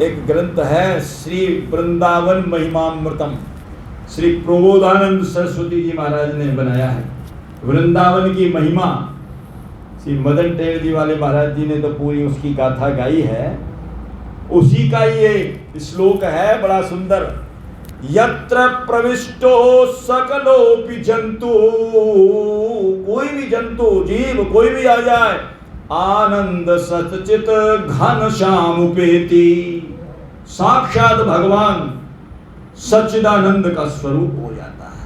एक ग्रंथ है श्री वृंदावन महिमामृतम, श्री प्रबोधानंद सरस्वती जी महाराज ने बनाया है वृंदावन की महिमा। श्री मदन टेर जी वाले महाराज जी ने तो पूरी उसकी गाथा गाई है। उसी का ये श्लोक है बड़ा सुंदर। यत्र प्रविष्टो सकलोपि जंतु, कोई भी जंतु जीव कोई भी आ जाए, आनंद सतचित घन श्याम उपेति, साक्षात भगवान सच्चिदानंद का स्वरूप हो जाता है।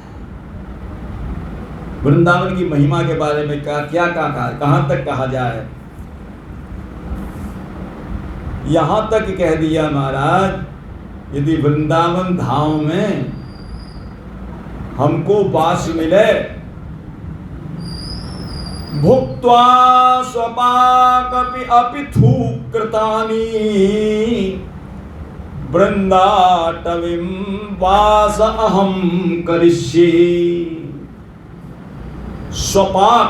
वृंदावन की महिमा के बारे में क्या कहां तक कहा जाए, यहां तक कह दिया महाराज, यदि वृंदावन धाम में हमको वास मिले, भुक्त्वा स्वपाकपि अपि थूकृतानि वृंदाटवीं वास अहम करिष्ये। स्वपाक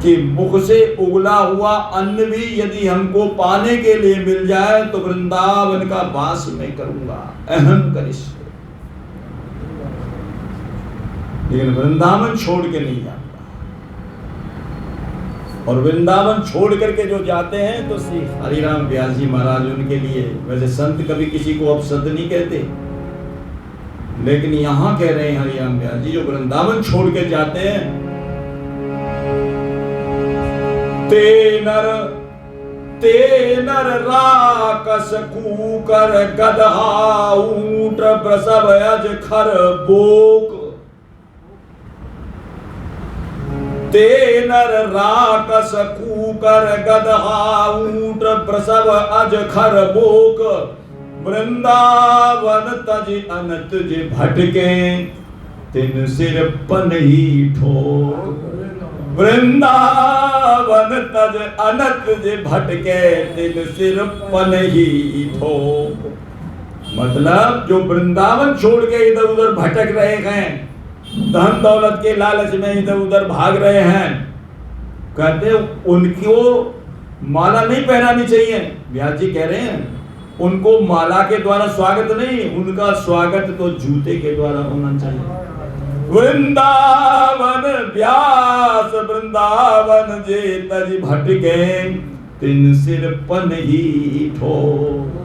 कि मुख से उगला हुआ अन्न भी यदि हमको पाने के लिए मिल जाए तो वृंदावन का वास मैं करूंगा, अहम करिष्ये। लेकिन वृंदावन छोड़ के नहीं जाता। और वृंदावन छोड़ करके जो जाते हैं तो श्री हरिराम व्यास जी महाराज उनके लिए, वैसे संत कभी किसी को अपशब्द नहीं कहते, लेकिन यहां कह रहे हैं हरिराम व्यास जी जो वृंदावन छोड़ के जाते हैं, ते नर राकस कूकर गदहा ऊंट प्रसव अज खर बोक। ते नर राकस कूकर गदहा ऊंट प्रसव अज खर बोक। वृंदावन तज अनत जे भटके तिन सिर पन ही ठोक। वृंदावन तज अनत जे भटके तिन सिर पन ही ठोक। मतलब जो वृंदावन छोड़ के इधर उधर भटक रहे हैं, धन दौलत के लालच में इधर उधर भाग रहे हैं, कहते उनको माला नहीं पहनानी चाहिए। व्यास जी कह रहे हैं उनको माला के द्वारा स्वागत नहीं, उनका स्वागत तो जूते के द्वारा होना चाहिए। वृंदावन व्यास वृंदावन जे तज भटके तिन सिर पन ही ठोक।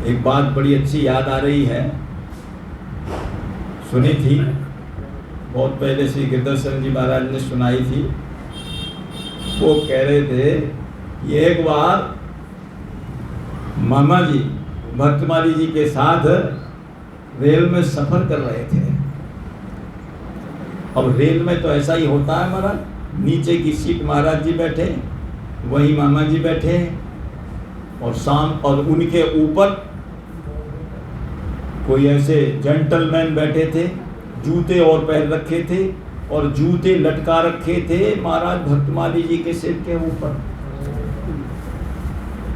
एक बात बड़ी अच्छी याद आ रही है, सुनी थी बहुत पहले श्री गिरधर जी महाराज ने सुनाई थी। वो कह रहे थे ये एक बार मामा जी भक्तमाली जी के साथ रेल में सफर कर रहे थे। अब रेल में तो ऐसा ही होता है महाराज, नीचे की सीट महाराज जी बैठे, वहीं मामा जी बैठे और और उनके ऊपर कोई ऐसे जेंटलमैन बैठे थे, जूते और पहन रखे थे और जूते लटका रखे थे महाराज भक्तमाली जी के सिर के ऊपर।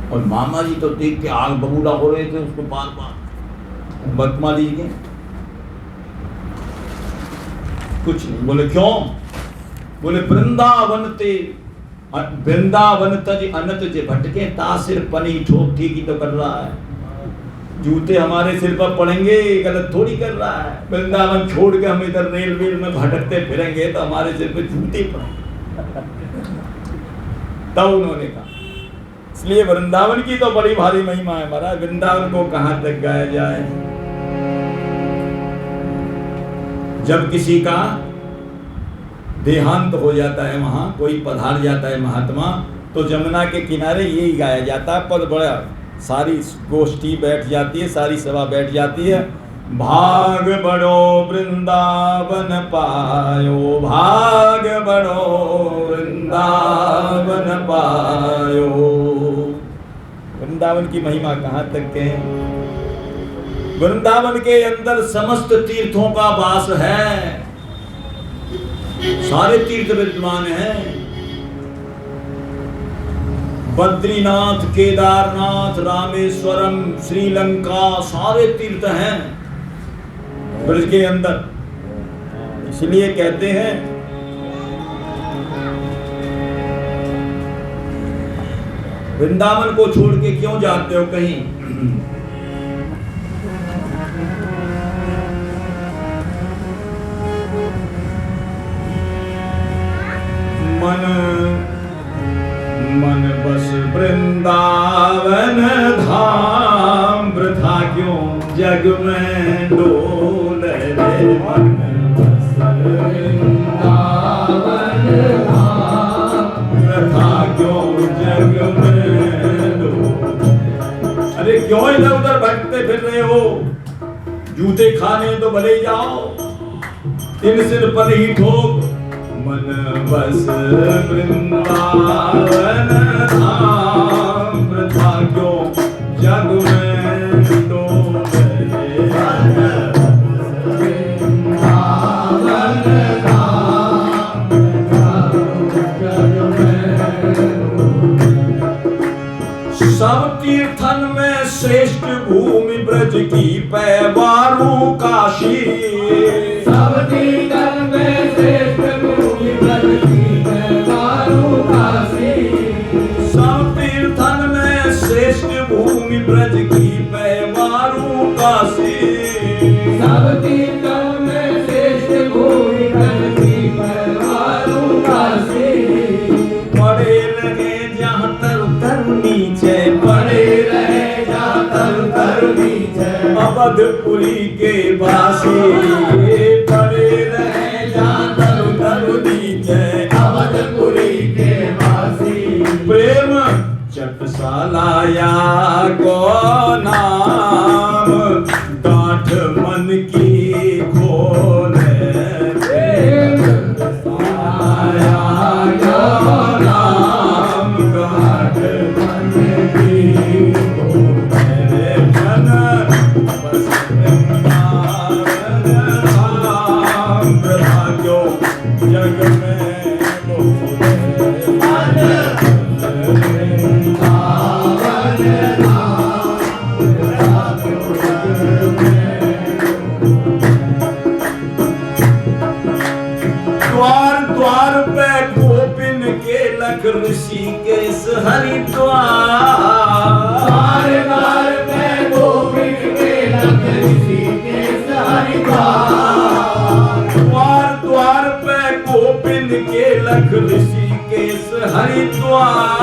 और मामा जी तो देख के आग बबूला हो रहे थे उसको बार बार। भक्तमाली जी के कुछ नहीं बोले, क्यों? बोले वृंदावन ते वृंदावन तज अनत जे भटके ता सिर पनी ठोक, ठीक ही तो कर रहा है। जूते हमारे सिर पर पड़ेंगे, गलत थोड़ी कर रहा है। वृंदावन छोड़ के हम इधर रेल वेल में भटकते फिरेंगे तो हमारे सिर पे जूते पड़ेंगे। तब उन्होंने कहा, इसलिए वृंदावन की तो बड़ी भारी महिमा है महाराज। वृंदावन को कहां तक गाया जाए। जब किसी का देहांत हो जाता है, वहां कोई पधार जाता है महात्मा, तो जमुना के किनारे यही गाया जाता है पद। बड़ा सारी गोष्ठी बैठ जाती है, सारी सभा बैठ जाती है। भाग बड़ो वृंदावन पायो, भाग बड़ो वृंदावन पायो। वृंदावन की महिमा कहाँ तक के है। वृंदावन के अंदर समस्त तीर्थों का वास है, सारे तीर्थ विद्यमान हैं। बद्रीनाथ, केदारनाथ, रामेश्वरम, श्रीलंका, सारे तीर्थ हैं ब्रज के अंदर। इसलिए कहते हैं वृंदावन को छोड़ के क्यों जाते हो कहीं। मन मन बस वृंदावन धाम, वृथा क्यों जग में डोले रे। मन बस वृंदावन धाम, वृथा क्यों जग में डोले। अरे क्यों इधर उधर भटकते फिर रहे हो। जूते खाने तो भले ही जाओ, इन सिर पर ही ठोक। मन बस वृंदावन धाम, वृथा क्यों जग में डोले। सब तीर्थन में श्रेष्ठ भूमि ब्रज की पैवारू काशी। सब तीर्थन में श्रेष्ठ भूमि ब्रज की पैवारू काशी। सब तीर्थन में श्रेष्ठ भूमि ब्रज की पैवारू काशी। सब तीर्थन में श्रेष्ठ भूमि ब्रज की पैवारू काशी। पड़े लगे जहाँ तर नीचे, पड़े रहे जहाँ तर नीचे। अवधपुरी के वासी पड़े रहे जहाँ तर नीचे। अवधपुरी के वासी प्रेम चटसालाया को नाम, गांठ मन की खोले। प्रेम चटसालाया को नाम, गांठ मन की खोले। जन बस वृंदावन धाम, वृथा क्यों जग में डोले। द्वार द्वार पे गोपिन के लख ऋषिकेश हरिद्वार। द्वार द्वार पे गोपिन के लख ऋषिकेश हरिद्वार। द्वार द्वार पे गोपिन के लख ऋषिकेश हरिद्वार।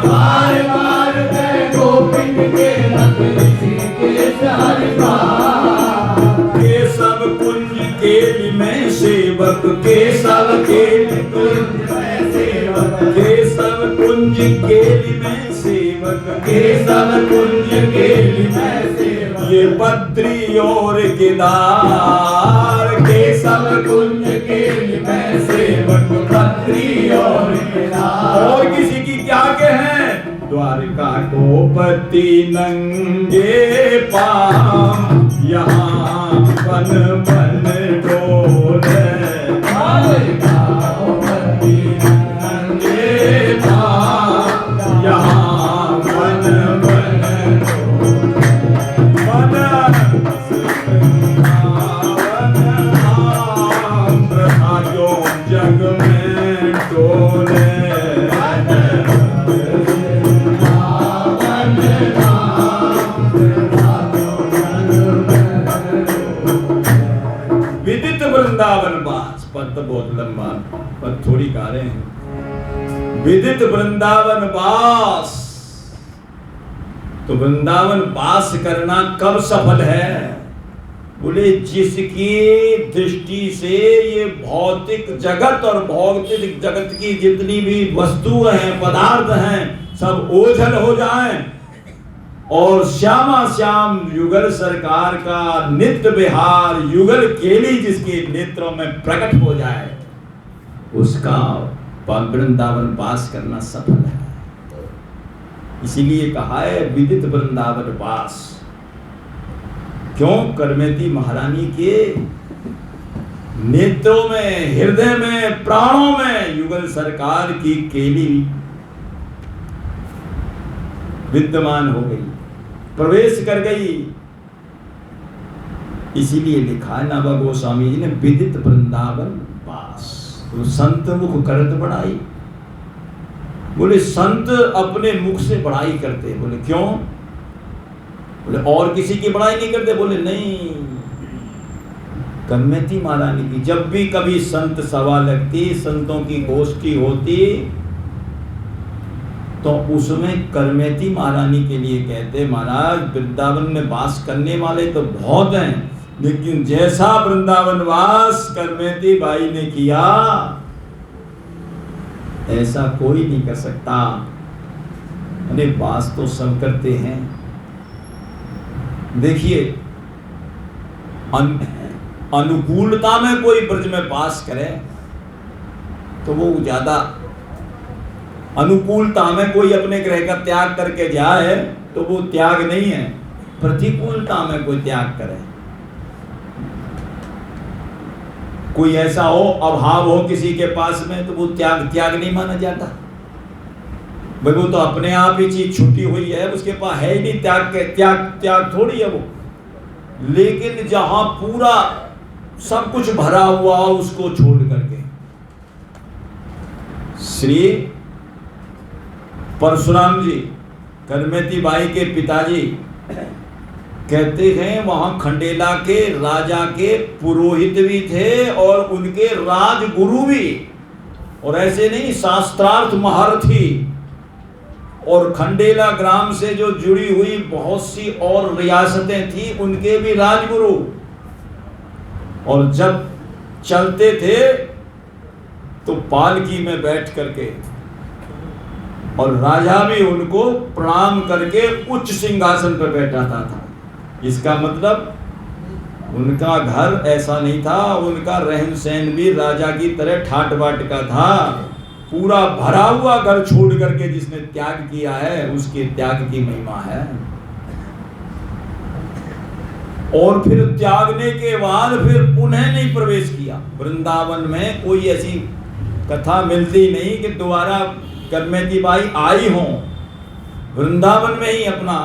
द्वार द्वार पे गोपिन के लख ऋषिकेश हरिद्वार। केशव कुंज केली में सेवक, केशव केली कुंज में सेवक। केशव कुंज केली में सेवक, केशव कुंज केली में सेवक। ये बद्री और केदार, केशव कुंज केली में सेवक। बद्री और केदार। और किसी की क्या कहें। द्वारका को पति नंगे पांव, यहाँ बन बन डोले। द्वारका को पति नंगे पांव, यहाँ बन बन डोले। मन बस वृंदावन धाम, वृथा क्यों जग में डोले। तो बहुत लंबा, पर थोड़ी गा रहे हैं। विदित वृंदावन वास, तो वृंदावन वास करना कब सफल है? बोले जिसकी दृष्टि से ये भौतिक जगत और भौतिक जगत की जितनी भी वस्तुएं हैं, पदार्थ हैं, सब ओझल हो जाएं और श्यामा श्याम युगल सरकार का नित्य विहार युगल केली जिसके नेत्रों में प्रकट हो जाए, उसका वृंदावन वास करना सफल है। इसीलिए कहा है विदित वृंदावन वास। क्यों? करमेती महारानी के नेत्रों में, हृदय में, प्राणों में युगल सरकार की केली विद्यमान हो गई, प्रवेश कर गई। इसीलिए लिखा है नाभा गोस्वामी जी ने विदित वृंदावन वास। तो संत मुख करत बढ़ाई। बोले संत अपने मुख से बढ़ाई करते। बोले क्यों? बोले और किसी की बढ़ाई नहीं करते। बोले नहीं, करमेती महारानी की। जब भी कभी संत सभा लगती, संतों की गोष्ठी होती, तो उसमें करमेती महारानी के लिए कहते महाराज वृंदावन में वास करने वाले तो बहुत हैं, लेकिन जैसा वृंदावन वास करमेती बाई ने किया ऐसा कोई नहीं कर सकता। अरे वास तो सब करते हैं। देखिए अनुकूलता में कोई ब्रज में वास करे तो वो ज्यादा, अनुकूलता में कोई अपने ग्रह का त्याग करके जाए तो वो त्याग नहीं है। प्रतिकूलता में कोई त्याग करे, कोई ऐसा हो, अभाव हो किसी के पास में, तो वो त्याग नहीं माना जाता। भाई वो तो अपने आप ही चीज छुट्टी हुई है, उसके पास है ही नहीं, त्याग थोड़ी है वो। लेकिन जहां पूरा सब कुछ भरा हुआ हो उसको छोड़ करके। श्री परशुराम जी करमेती बाई के पिताजी कहते हैं वहां खंडेला के राजा के पुरोहित भी थे और उनके राजगुरु भी, और ऐसे नहीं शास्त्रार्थ महारथी, और खंडेला ग्राम से जो जुड़ी हुई बहुत सी और रियासतें थी उनके भी राजगुरु। और जब चलते थे तो पालकी में बैठ करके, और राजा भी उनको प्रणाम करके उच्च सिंहासन पर बैठाता था। इसका मतलब उनका घर ऐसा नहीं था, उनका रहन सहन भी राजा की तरह ठाट बाट का था। पूरा भरा हुआ घर छोड़ करके जिसने त्याग किया है उसके त्याग की महिमा है। और फिर त्यागने के बाद फिर पुनः नहीं प्रवेश किया। वृंदावन में कोई ऐसी कथा मिलती नहीं कि दोबारा करमेती बाई आई हो। वृंदावन में ही अपना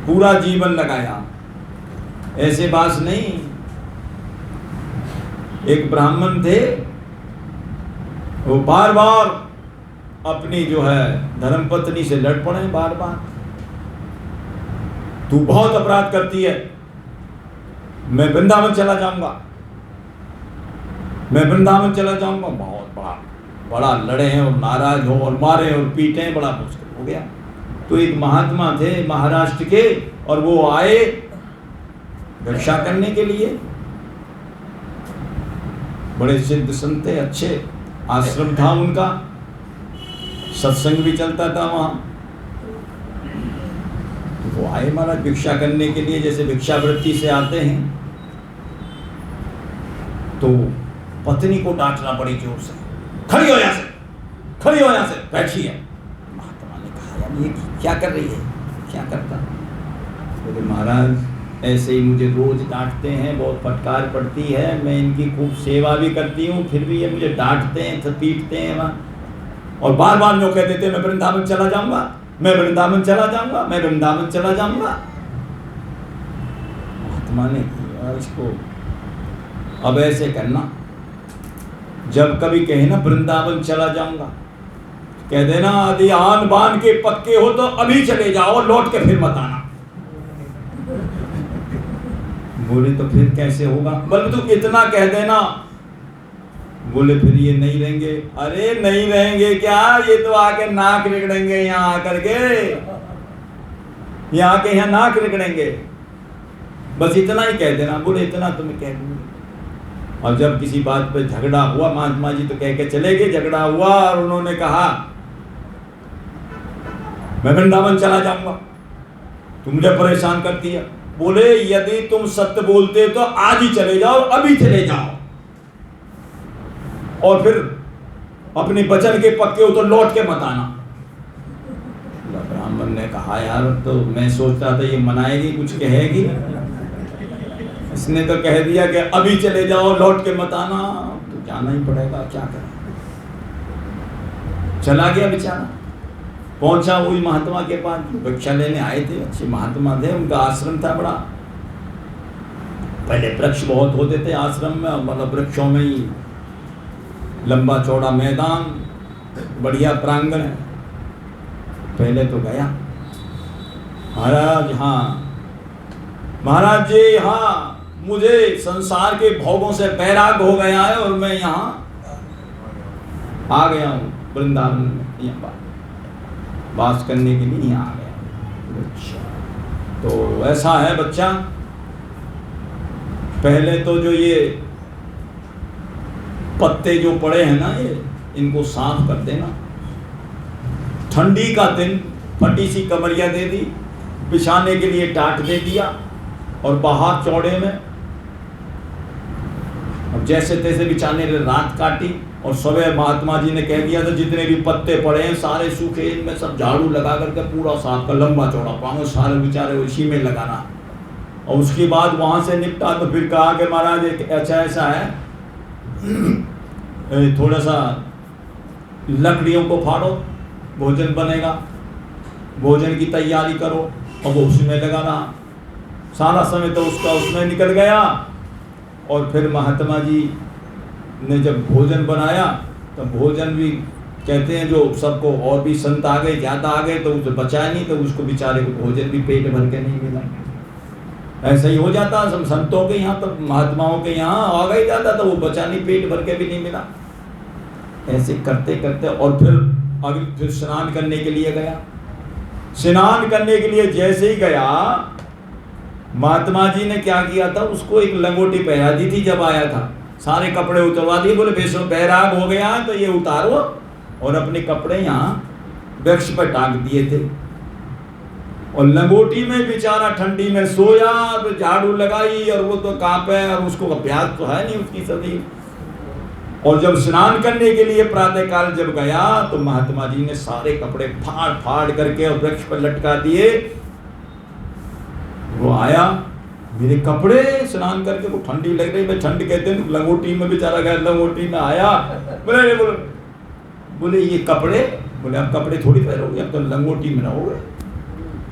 पूरा जीवन लगाया, ऐसे बात नहीं। एक ब्राह्मण थे, वो बार बार अपनी जो है धर्मपत्नी से लड़ पड़े, बार बार तू बहुत अपराध करती है, मैं वृंदावन चला जाऊंगा, मैं वृंदावन चला जाऊंगा। बहुत बड़ा लड़े हैं और नाराज हो और मारे और पीटे हैं, बड़ा मुश्किल हो गया। तो एक महात्मा थे महाराष्ट्र के, और वो आए भिक्षा करने के लिए। बड़े सिद्ध संत थे, अच्छे आश्रम था उनका, सत्संग भी चलता था वहां। तो वो आए महाराज भिक्षा करने के लिए, जैसे भिक्षावृत्ति से आते हैं। तो पत्नी को डांटना पड़ी जोर से, खड़ी हो यहाँ से, खड़ी हो यहाँ से, बैठी है। महात्मा ने कहा यार ये क्या कर रही है, क्या करता? बोले महाराज ऐसे ही मुझे रोज डांटते हैं, बहुत फटकार पड़ती है, मैं इनकी खूब सेवा भी करती हूँ, फिर भी ये मुझे डांटते हैं, पीटते हैं वहाँ, और बार बार जो कह देते हैं मैं वृंदावन चला जाऊंगा, मैं वृंदावन चला जाऊंगा, मैं वृंदावन चला जाऊंगा। महात्मा ने कहा इसको अब ऐसे करना, जब कभी कहे ना वृंदावन चला जाऊंगा, कह देना यदि आन बान के पक्के हो तो अभी चले जाओ, लौट के फिर मत आना। बोले तो फिर कैसे होगा? बोले तो इतना कह देना बोले फिर ये नहीं रहेंगे। अरे नहीं रहेंगे क्या, ये तो आके नाक रगड़ेंगे यहाँ आकर के, यहाँ के यहाँ नाक रगड़ेंगे, बस इतना ही कह देना। बोले इतना तो मैं कह दूंगी। और जब किसी बात पे झगड़ा हुआ, महात्मा जी तो कह के चले गए, झगड़ा हुआ और उन्होंने कहा मैं वृंदावन चला जाऊंगा, तुम मुझे परेशान करती है। बोले यदि तुम सत्य बोलते तो आज ही चले जाओ, अभी चले जाओ, और फिर अपने वचन के पक्के हो तो लौट के मत आना। ब्राह्मण ने कहा यार, तो मैं सोचता था ये मनाएगी, कुछ कहेगी, इसने तो कह दिया कि अभी चले जाओ, लौट के मत आना, तो जाना ही पड़ेगा, क्या करें। चला गया बेचारा, पहुंचा वही महात्मा के पास, भिक्षा लेने आए थे, अच्छे महात्मा थे, उनका आश्रम था बड़ा, पहले वृक्ष बहुत होते थे आश्रम में, मतलब वृक्षों में ही लंबा चौड़ा मैदान, बढ़िया प्रांगण है। पहले तो गया, महाराज हाँ महाराज जी, हाँ मुझे संसार के भोगों से बैराग हो गया है और मैं यहाँ आ गया हूँ वृंदावन में, यहाँ वास करने के लिए यहाँ आ गया। अच्छा, तो ऐसा है बच्चा, पहले तो जो ये पत्ते जो पड़े हैं ना, ये इनको साफ कर देना। ठंडी का दिन, फटी सी कमरिया दे दी, बिछाने के लिए टाट दे दिया, और बाहर चौड़े में अब जैसे तैसे बिछाने ने रात काटी। और सुबह महात्मा जी ने कह दिया था जितने भी पत्ते पड़े हैं सारे सूखे, इनमें सब झाड़ू लगा करके पूरा साफ कर, लंबा चौड़ा पाँव सारे बेचारे उसी में लगाना। और उसके बाद वहाँ से निपटा तो फिर कहा कि महाराज एक अच्छा ऐसा है, थोड़ा सा लकड़ियों को फाड़ो, भोजन बनेगा, भोजन की तैयारी करो, और वो उसमें लगा रहा। सारा समय तो उसका उसमें निकल गया। और फिर महात्मा जी ने जब भोजन बनाया तो भोजन भी कहते हैं जो सबको, और भी संत आ गए, ज़्यादा आ गए, तो उसे बचाया नहीं, तो उसको बेचारे को भोजन भी पेट भर के नहीं मिला। ऐसा ही हो जाता, सब संतों के यहाँ तो महात्माओं के यहाँ आ गई जाता, तो वो बचा नहीं, पेट भर के भी नहीं मिला। ऐसे करते करते और फिर स्नान करने के लिए गया। स्नान करने के लिए जैसे ही गया, महात्मा जी ने क्या किया था, उसको एक लंगोटी पहना दी थी जब आया था, सारे कपड़े उतरवा दिए। बोले बेशो बैराग हो गया तो ये उतारो, और अपने कपड़े यहाँ वृक्ष पर टांग दिए थे। और लंगोटी में बेचारा ठंडी में सोया, तो झाड़ू लगाई, और वो तो कांपे, और उसको अभ्यास तो है नहीं उसकी शरीर। और जब स्नान करने के लिए प्रातःकाल जब गया, तो महात्मा जी ने सारे कपड़े फाड़ फाड़ करके और वृक्ष पर लटका दिए। वो आया, मेरे कपड़े, स्नान करके वो ठंडी लग रही, मैं ठंड कहते हैं, लंगोटी में बेचारा गया, लंगोटी में आया। बोले ये कपड़े, बोले अब कपड़े थोड़ी पहनोगे, अब तो लंगोटी में रहोगे,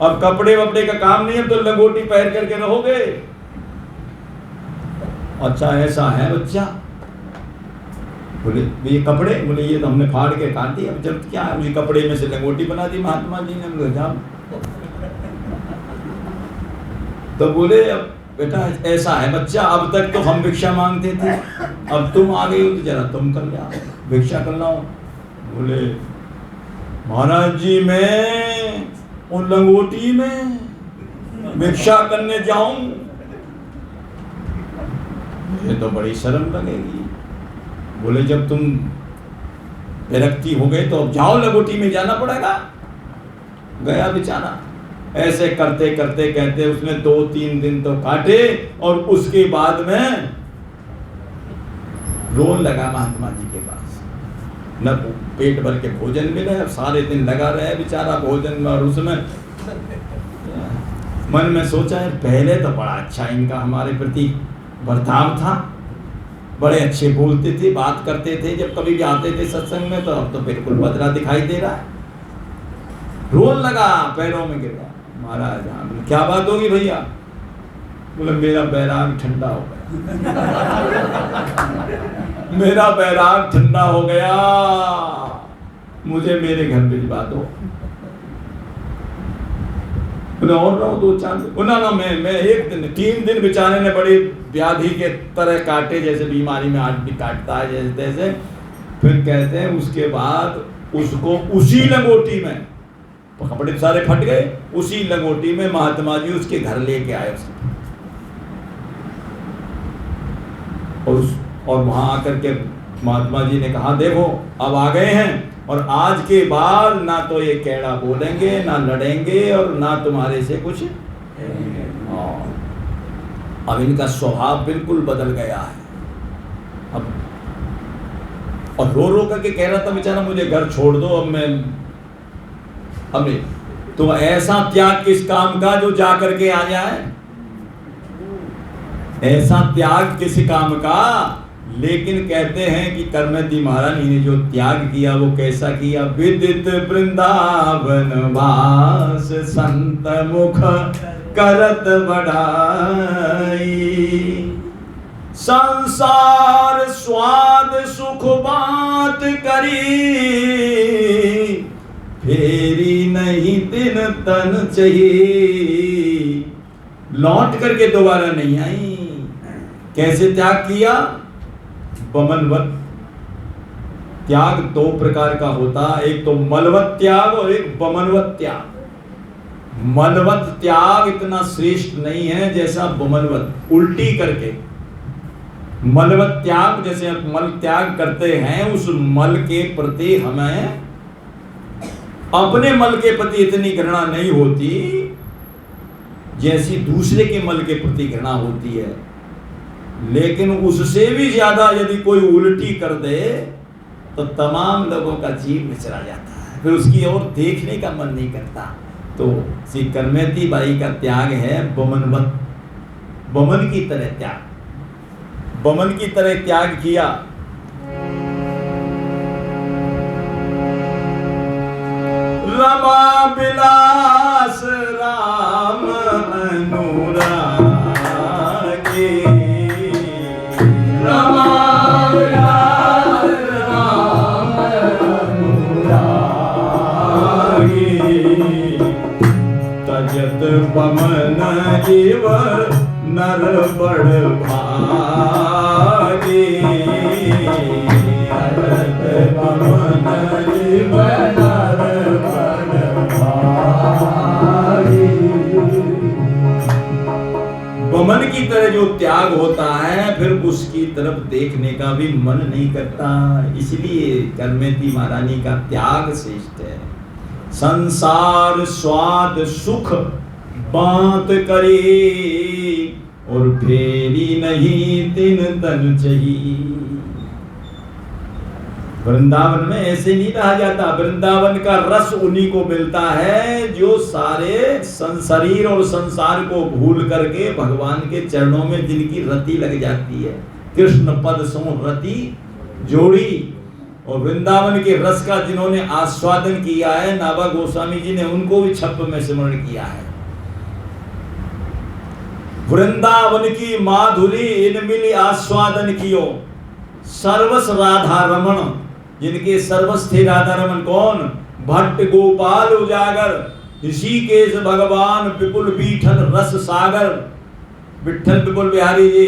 अब कपड़े वपड़े का काम नहीं, अब तो लंगोटी पहन करके रहोगे। अच्छा ऐसा है बच्चा। बोले ये कपड़े, बोले ये तो हमने फाड़ के काट दिए, अब जब क्या है, उसी कपड़े में से लंगोटी बना दी महात्मा जी ने। बोले जाओ। तो बोले अब बेटा ऐसा है बच्चा, अब तक तो हम भिक्षा मांगते थे, अब तुम आ गई हो तो जरा तुम कर लिया, भिक्षा कर लाओ। बोले महाराज जी मैं उन लंगोटी में भिक्षा करने जाऊं, मुझे तो बड़ी शर्म लगेगी। बोले जब तुम विरक्ति हो गए तो अब जाओ, लंगोटी में जाना पड़ेगा। गया बेचारा। ऐसे करते करते कहते उसने 2-3 दिन तो काटे, और उसके बाद में रोन लगा महात्मा जी के पास, न पेट भर के भोजन मिले, सारे दिन लगा रहे बेचारा भोजन में। और उसमें मन में सोचा है पहले तो बड़ा अच्छा इनका हमारे प्रति बर्ताव था, बड़े अच्छे बोलते थे, बात करते थे, जब कभी भी आते थे सत्संग में, तो अब तो बिल्कुल बदला दिखाई दे रहा है। रोन लगा, पैरों में गिरा। महाराज हाँ, क्या बात होगी भैया? बोले मेरा बैराग ठंडा हो गया। मेरा बैराग ठंडा हो गया, मुझे मेरे घर भिजवा दो। बोले और रहो 2-4 दिन। ना मैं 1 दिन 3 दिन बेचारे ने बड़ी व्याधि के तरह काटे, जैसे बीमारी में आदमी काटता है जैसे तैसे। फिर कहते हैं उसके बाद उसको उसी लंगोटी में, कपड़े सारे फट गए, उसी लंगोटी में महात्मा जी उसके घर लेके आए उसको। और वहां आकर के महात्मा जी ने कहा देखो अब आ गए हैं, और आज के बाद ना तो ये कैड़ा बोलेंगे, ना लड़ेंगे, और ना तुम्हारे से कुछ। अब इनका स्वभाव बिल्कुल बदल गया है। अब और रो करके कह रहा था बेचारा मुझे घर छोड़ दो, अब नहीं। तो ऐसा त्याग किस काम का जो जा करके आ जाए, ऐसा त्याग किस काम का। लेकिन कहते हैं कि करमती महाराज ने जो त्याग किया वो कैसा किया। विदित वृंदावन वास संत मुख करत बढ़ाई, संसार स्वाद सुख बात करी, फेरी नहीं दिन तन चाहिए। लौट करके दोबारा नहीं आई। कैसे त्याग किया। बमनवत त्याग 2 प्रकार का होता, एक तो मलवत त्याग और एक बमनवत त्याग। मलवत त्याग इतना श्रेष्ठ नहीं है जैसा बमनवत, उल्टी करके। मलवत त्याग जैसे आप मल त्याग करते हैं, उस मल के प्रति हमें अपने मल के प्रति इतनी घृणा नहीं होती जैसी दूसरे के मल के प्रति घृणा होती है। लेकिन उससे भी ज्यादा यदि कोई उल्टी कर दे तो तमाम लोगों का जीव विचरा जाता है, फिर उसकी ओर देखने का मन नहीं करता। तो श्री करमती बाई का त्याग है बमनवत, बमन की तरह त्याग, बमन की तरह त्याग किया। रमा बिलास राम अनुरागे, रमा बिलास राम अनुरागे, तजत बमन जीव नर बड़ भागे, तजत बमन जीव नर बड़ भागे। बमन की तरह जो त्याग होता है फिर उसकी तरफ देखने का भी मन नहीं करता। इसलिए करमती महारानी का त्याग श्रेष्ठ है। संसार स्वाद सुख बात करे, और फेरी नहीं दिन तन चाहिए। वृंदावन में ऐसे नहीं रहा जाता। वृंदावन का रस उन्हीं को मिलता है जो सारे शरीर और संसार को भूल करके भगवान के चरणों में जिनकी रति लग जाती है। कृष्ण पद सो रति जोड़ी। और वृंदावन के रस का जिन्होंने आस्वादन किया है, नाभा गोस्वामी जी ने उनको भी छप्प में स्मरण किया है। वृंदावन की माधुरी इन मिली आस्वादन कियो, सर्वस राधा रमण। जिनके सर्वस्थे राधा रमन कौन? भट्ट गोपाल उजागर, ऋषिकेश भगवान विपुल बीठल रस सागर। विठल विपुल बिहारी जी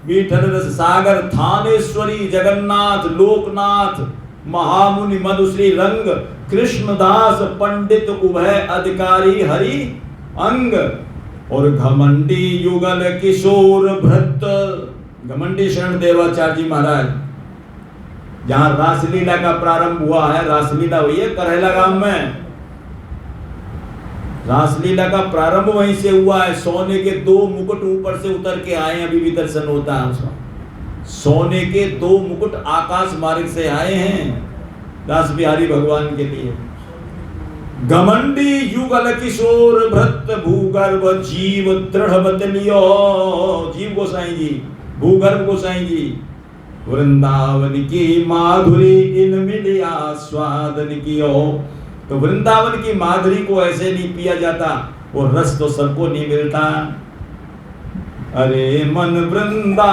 बीठल रस सागर। थानेश्वरी जगन्नाथ लोकनाथ महामुनि मधुश्री रंग। कृष्णदास पंडित उभय अधिकारी हरि अंग। और घमंडी युगल किशोर भृत। घमंडी शरण देवाचार्य जी महाराज, जहां रासलीला का प्रारंभ हुआ है, रासलीला हुई है करहला गांव में। रासलीला का प्रारंभ वहीं से हुआ है। सोने के 2 मुकुट ऊपर से उतर के आए, अभी भी दर्शन होता है उसका। सोने के 2 मुकुट आकाश मार्ग से आए हैं दास बिहारी भगवान के लिए। घमंडी युगल किशोर भृत भूगर्भ जीव दृढ़ बतलियो। जीव गोसाई जी, भूगर्भ गोसाई जी। वृंदावन की माधुरी इन मिली आस्वादन कियो। तो वृंदावन की माधुरी को ऐसे नहीं पिया जाता, वो रस तो सबको नहीं मिलता। अरे मन वृंदा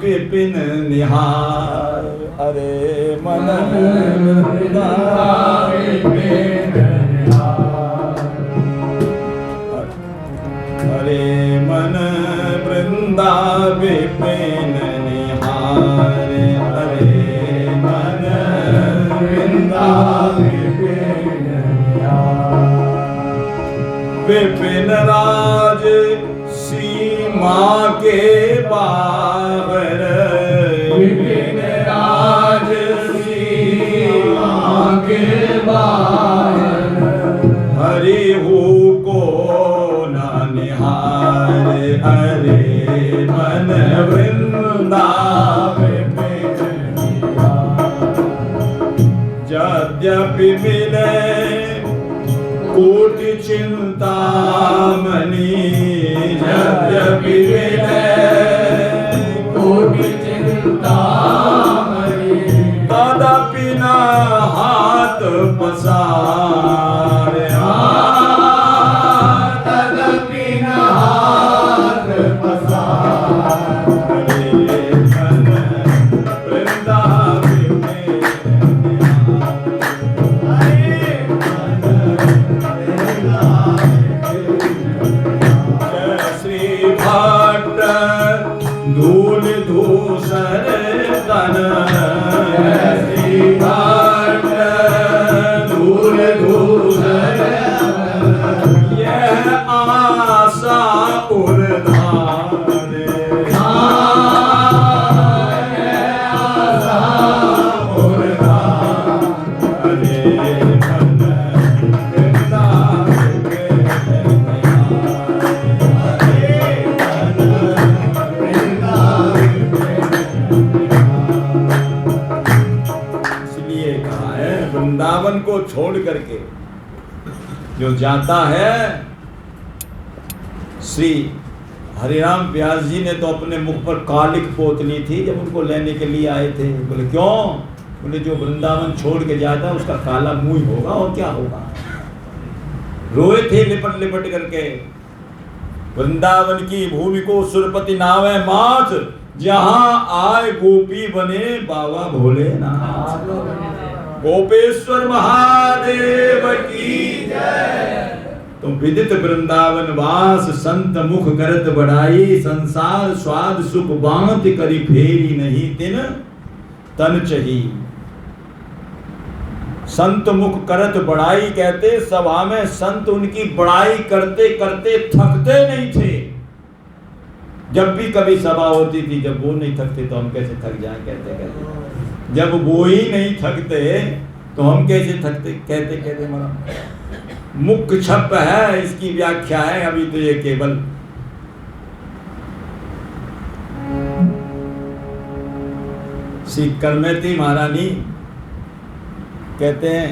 विपिन निहार, अरे मन वृंदा विपिन निहार। विपिन निहारे हरे मन विपिन विपिन राज सीमा के बाहर विपिन राज सीमा के बाहर हरि हो को न निहारे हरे मन वृंदावन यद्यपि मिले कोटि चिंतामणि यद्यपि मिले कोटि चिंतामणि तदपि न हाथ पसारे तदपि न हाथ पसारे धूल धूसर तन धूल धूसर यह आशा उर्धार वृंदावन को छोड़ करके जो जाता है, श्री हरिराम व्यास जी ने तो अपने मुख पर कालिक पोत ली थी जब उनको लेने के लिए आए थे। बोले क्यों? बोले जो वृंदावन छोड़ के जाता है उसका काला मुंह होगा और क्या होगा। रोए थे लिपट लिपट करके। वृंदावन की भूमि को सुरपति नावे माथ, जहां आए गोपी बने बाबा भोलेनाथ। गोपेश्वर महादेव की जय। तो विदित वृंदावन वास संत मुख करत बढ़ाई, संसार स्वाद सुख बांत करी फेरी नहीं तिन तन चही। संत मुख करत बढ़ाई कहते सभा में संत उनकी बड़ाई करते करते थकते नहीं थे। जब भी कभी सभा होती थी, जब वो नहीं थकते तो हम कैसे थक जाएं कहते कहते। जब वो ही नहीं थकते तो हम कैसे थकते कहते कहते। मरा मुख्य छप है, इसकी व्याख्या है। अभी तो ये केवल श्री करमेती महारानी कहते हैं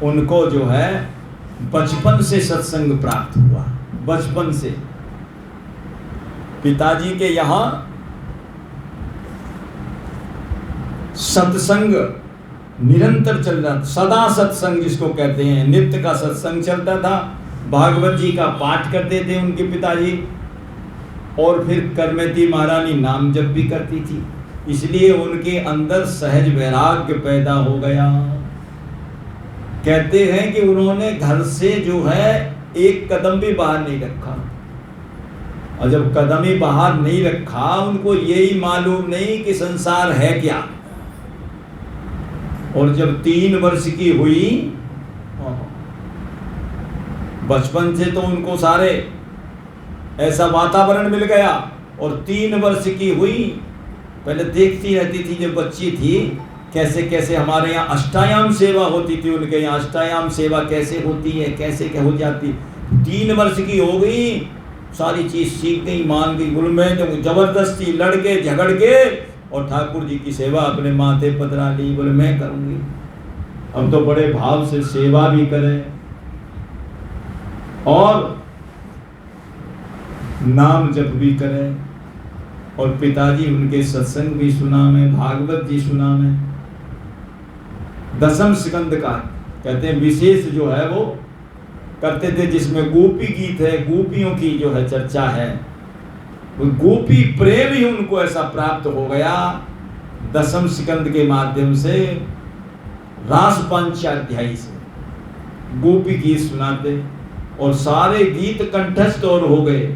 उनको जो है बचपन से सत्संग प्राप्त हुआ। बचपन से पिताजी के यहाँ सत्संग निरंतर चल रहा था, सदा सत्संग जिसको कहते हैं, नित्य का सत्संग चलता था। भागवत जी का पाठ करते थे उनके पिताजी, और फिर करमेती महारानी नाम जप भी करती थी, इसलिए उनके अंदर सहज वैराग्य पैदा हो गया। कहते हैं कि उन्होंने घर से जो है एक कदम भी बाहर नहीं रखा, और जब कदम ही बाहर नहीं रखा उनको यही मालूम नहीं कि संसार है क्या। और जब 3 वर्ष की हुई, बचपन से तो उनको सारे ऐसा वातावरण मिल गया, और 3 वर्ष की हुई, पहले देखती रहती थी जब बच्ची थी कैसे कैसे हमारे यहाँ अष्टायाम सेवा होती थी, उनके यहाँ अष्टायाम सेवा कैसे होती है, कैसे क्या हो जाती। 3 वर्ष की हो गई, सारी चीज सीख गई, मान गई। गुरु में तो जबरदस्ती लड़के झगड़ के और ठाकुर जी की सेवा अपने माथे पधरा ली। बोले मैं करूंगी, हम तो बड़े भाव से सेवा भी करें और नाम जप भी करें, और पिताजी उनके सत्संग भी सुना में, भागवत जी सुना में। दशम स्कंद का कहते हैं विशेष जो है वो करते थे, जिसमें गोपी गीत है, गोपियों की जो है चर्चा है। गोपी प्रेम ही उनको ऐसा प्राप्त हो गया दशम स्कंद के माध्यम से, रास पंचाध्यायी से गोपी गीत सुनाते, और सारे गीत कंठस्थ और हो गए।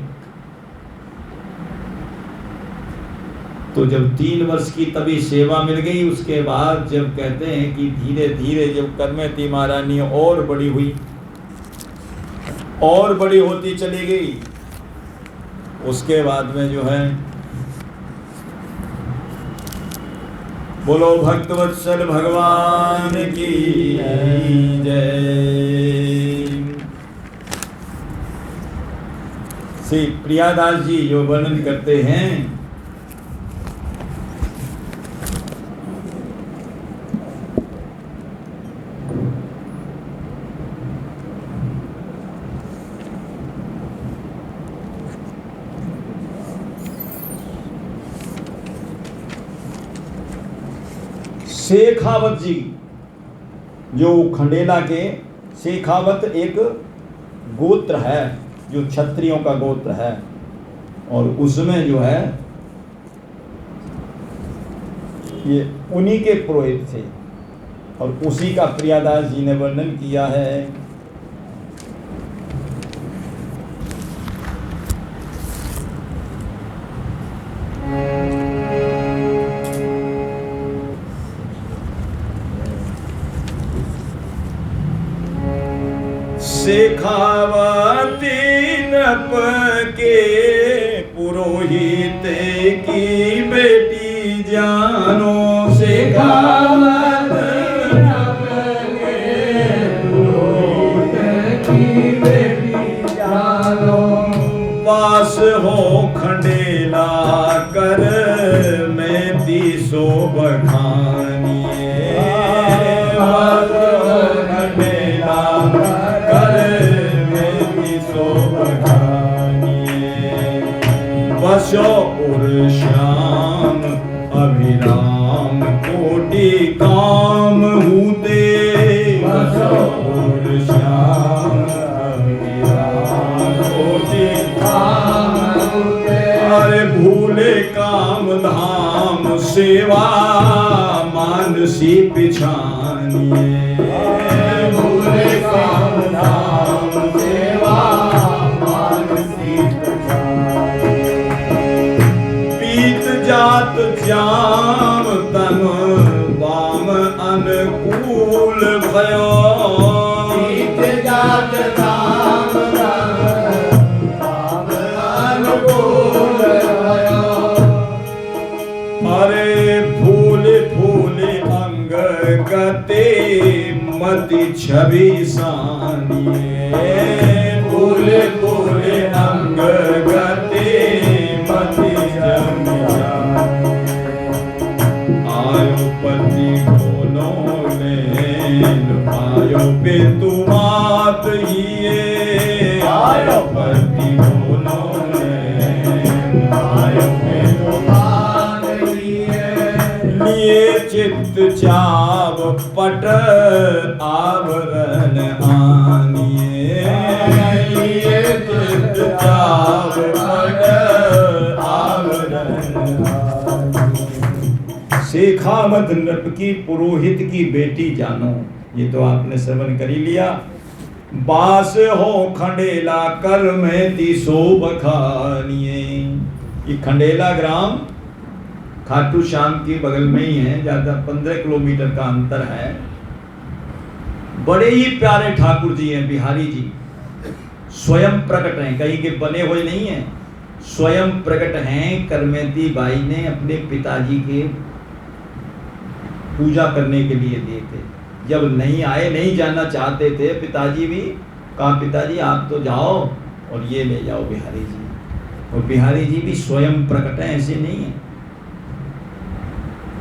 तो जब 3 वर्ष की तभी सेवा मिल गई, उसके बाद जब कहते हैं कि धीरे धीरे जब करमेती महारानी और बड़ी हुई और बड़ी होती चली गई, उसके बाद में जो है बोलो भक्तवत्सल भगवान की जय। श्री प्रियादास जी जो वर्णन करते हैं, शेखावत जी जो खंडेला के, शेखावत एक गोत्र है जो क्षत्रियों का गोत्र है, और उसमें जो है ये उन्हीं के पुरोहित थे, और उसी का प्रियादास जी ने वर्णन किया है। शेखावती नप के पुरोहित की बेटी जानो, शेखावत नप के पुरोहित की बेटी जानो, पास हो खंडेला कर में 30 बखानिए, खंडेला बसो उर श्याम अभिराम कोटि काम हूते, बसो उर श्याम अभिराम कोटि काम हूते, अरे भूले काम धाम सेवा मानसी पिछानिए, भूले काम धाम सेवा मानसी पिछानिए, पीत जात जाम तन वाम अनुकूल भयो, पीत जात जाम तन वाम अनुकूल भयो, अरे फूले फूले अंग गते मति छवि सानिए, फूले फूले अंग गते मति छवि सानिए, आयो पति दोनों ने लुभायो पे तुमात हिए, आयो पति दोनों ने आयो पे तुमात हिए, लिए चित्त चाव पट आवरण आनिए, लिए चित्त चाव पट आवरण आनिए, शेखावत नृप की पुरोहित की बेटी जानो, ये तो आपने श्रवण कर ही लिया। बास हो खंडेला कर में 30 बखानिए, ये खंडेला ग्राम खाटू श्याम के बगल में ही है, ज्यादा 15 किलोमीटर का अंतर है। बड़े ही प्यारे ठाकुर जी हैं, बिहारी जी स्वयं प्रकट हैं, कहीं के बने हुए नहीं हैं, स्वयं प्रकट हैं। करमेती बाई ने अपने पिताजी के पूजा करने के लिए दिए थे, जब नहीं आए, नहीं जाना चाहते थे पिताजी भी, कहा पिताजी आप तो जाओ और ये ले जाओ बिहारी जी, और बिहारी जी भी स्वयं प्रकट हैं, ऐसे नहीं है।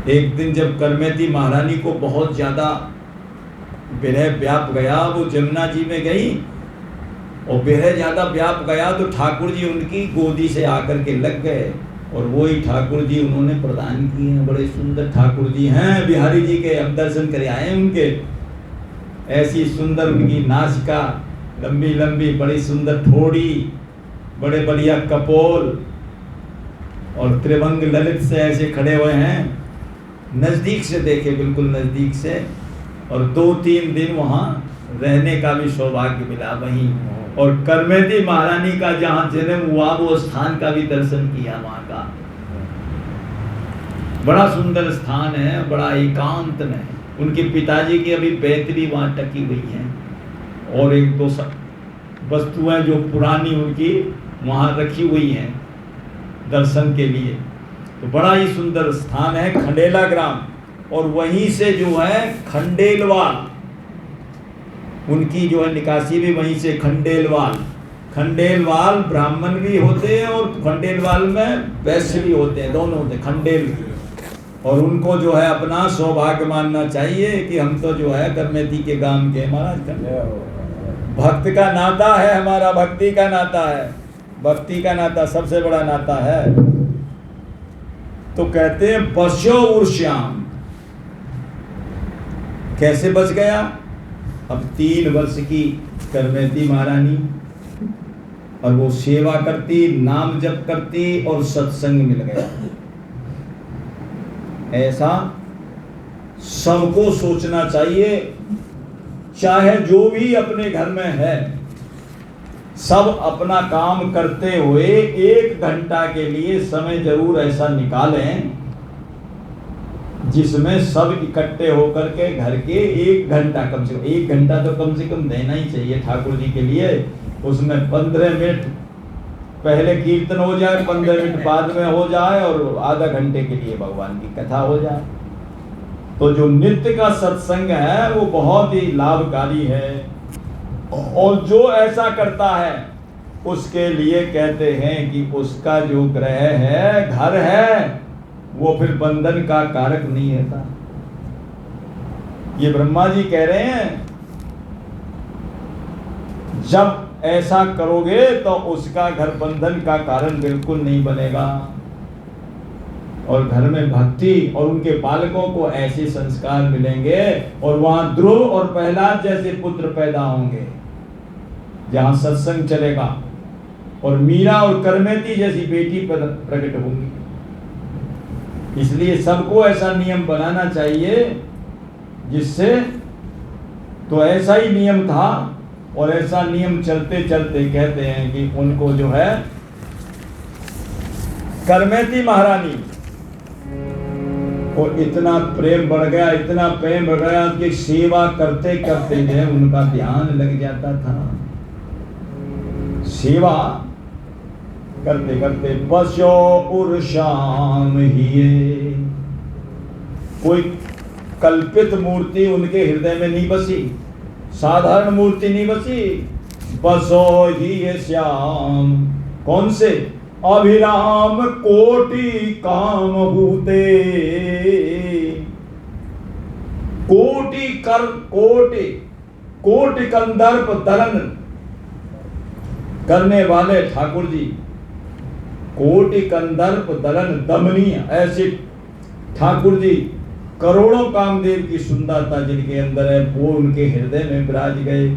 एक दिन जब करमेती महारानी को बहुत ज्यादा विरह व्याप गया, वो जमुना जी में गई और विरह ज्यादा व्याप गया तो ठाकुर जी उनकी गोदी से आकर के लग गए, और वही ठाकुर जी उन्होंने प्रदान किए हैं। बड़े सुंदर ठाकुर जी हैं बिहारी जी के, हम दर्शन करे आए उनके। ऐसी सुंदर उनकी नासिका, लंबी लंबी बड़ी सुंदर ठोड़ी, बड़े बढ़िया कपोल, और त्रिभंग ललित से ऐसे खड़े हुए हैं, नजदीक से देखे, बिल्कुल नजदीक से। और 2-3 दिन वहाँ रहने का भी सौभाग्य मिला वहीं, और करमेती महारानी का जहाँ जन्म हुआ वो स्थान का भी दर्शन किया वहाँ का। बड़ा सुंदर स्थान है, बड़ा एकांत में। उनके पिताजी की अभी बैतरी वहाँ टकी हुई है और एक दो वस्तुएं जो पुरानी उनकी वहाँ रखी हुई हैं दर्शन के लिए। तो बड़ा ही सुंदर स्थान है खंडेला ग्राम। और वहीं से जो है खंडेलवाल, उनकी जो है निकासी भी वहीं से खंडेलवाल। खंडेलवाल ब्राह्मण भी होते हैं और खंडेलवाल में वैश्य भी होते हैं, दोनों होते हैं खंडेल। और उनको जो है अपना सौभाग्य मानना चाहिए कि हम तो जो है करमेती के गांव के महाराज भक्त का नाता है हमारा, भक्ति का नाता है, भक्ति का नाता सबसे बड़ा नाता है। तो कहते हैं बस्यो उर्श्याम, कैसे बच गया? अब 3 वर्ष की करमेती महारानी, और वो सेवा करती, नाम जप करती और सत्संग मिल गया। ऐसा सबको सोचना चाहिए, चाहे जो भी अपने घर में है, सब अपना काम करते हुए 1 घंटा के लिए समय जरूर ऐसा निकालें जिसमें सब इकट्ठे होकर के घर के 1 घंटा, कम से कम 1 घंटा तो कम से कम देना ही चाहिए ठाकुर जी के लिए। उसमें 15 मिनट पहले कीर्तन हो जाए, 15 मिनट बाद में हो जाए और आधा घंटे के लिए भगवान की कथा हो जाए। तो जो नित्य का सत्संग है वो बहुत ही लाभकारी है। और जो ऐसा करता है उसके लिए कहते हैं कि उसका जो ग्रह है, घर है, वो फिर बंधन का कारक नहीं रहता। ये ब्रह्मा जी कह रहे हैं जब ऐसा करोगे तो उसका घर बंधन का कारण बिल्कुल नहीं बनेगा। और घर में भक्ति और उनके बालकों को ऐसे संस्कार मिलेंगे और वहां ध्रुव और प्रहलाद जैसे पुत्र पैदा होंगे जहां सत्संग चलेगा, और मीरा और करमेती जैसी बेटी प्रकट होंगी। इसलिए सबको ऐसा नियम बनाना चाहिए जिससे, तो ऐसा ही नियम था और ऐसा नियम चलते चलते कहते हैं कि उनको जो है करमेती महारानी को इतना प्रेम बढ़ गया, इतना प्रेम बढ़ गया कि सेवा करते करते जो उनका ध्यान लग जाता था। सेवा करते करते बस्यो उर्श्याम हिये, कोई कल्पित मूर्ति उनके हृदय में नहीं बसी, साधारण मूर्ति नहीं बसी। बसो ही ये श्याम, कौन से? अभिराम कोटि काम भूते, कोटि कर कोटि कोटि कंदर्प दलन करने वाले ठाकुर जी, कोटि कंदर्प दलन दमनीय, ऐसे ठाकुर जी करोड़ों कामदेव की सुंदरता जिनके अंदर है वो उनके हृदय में विराज गए।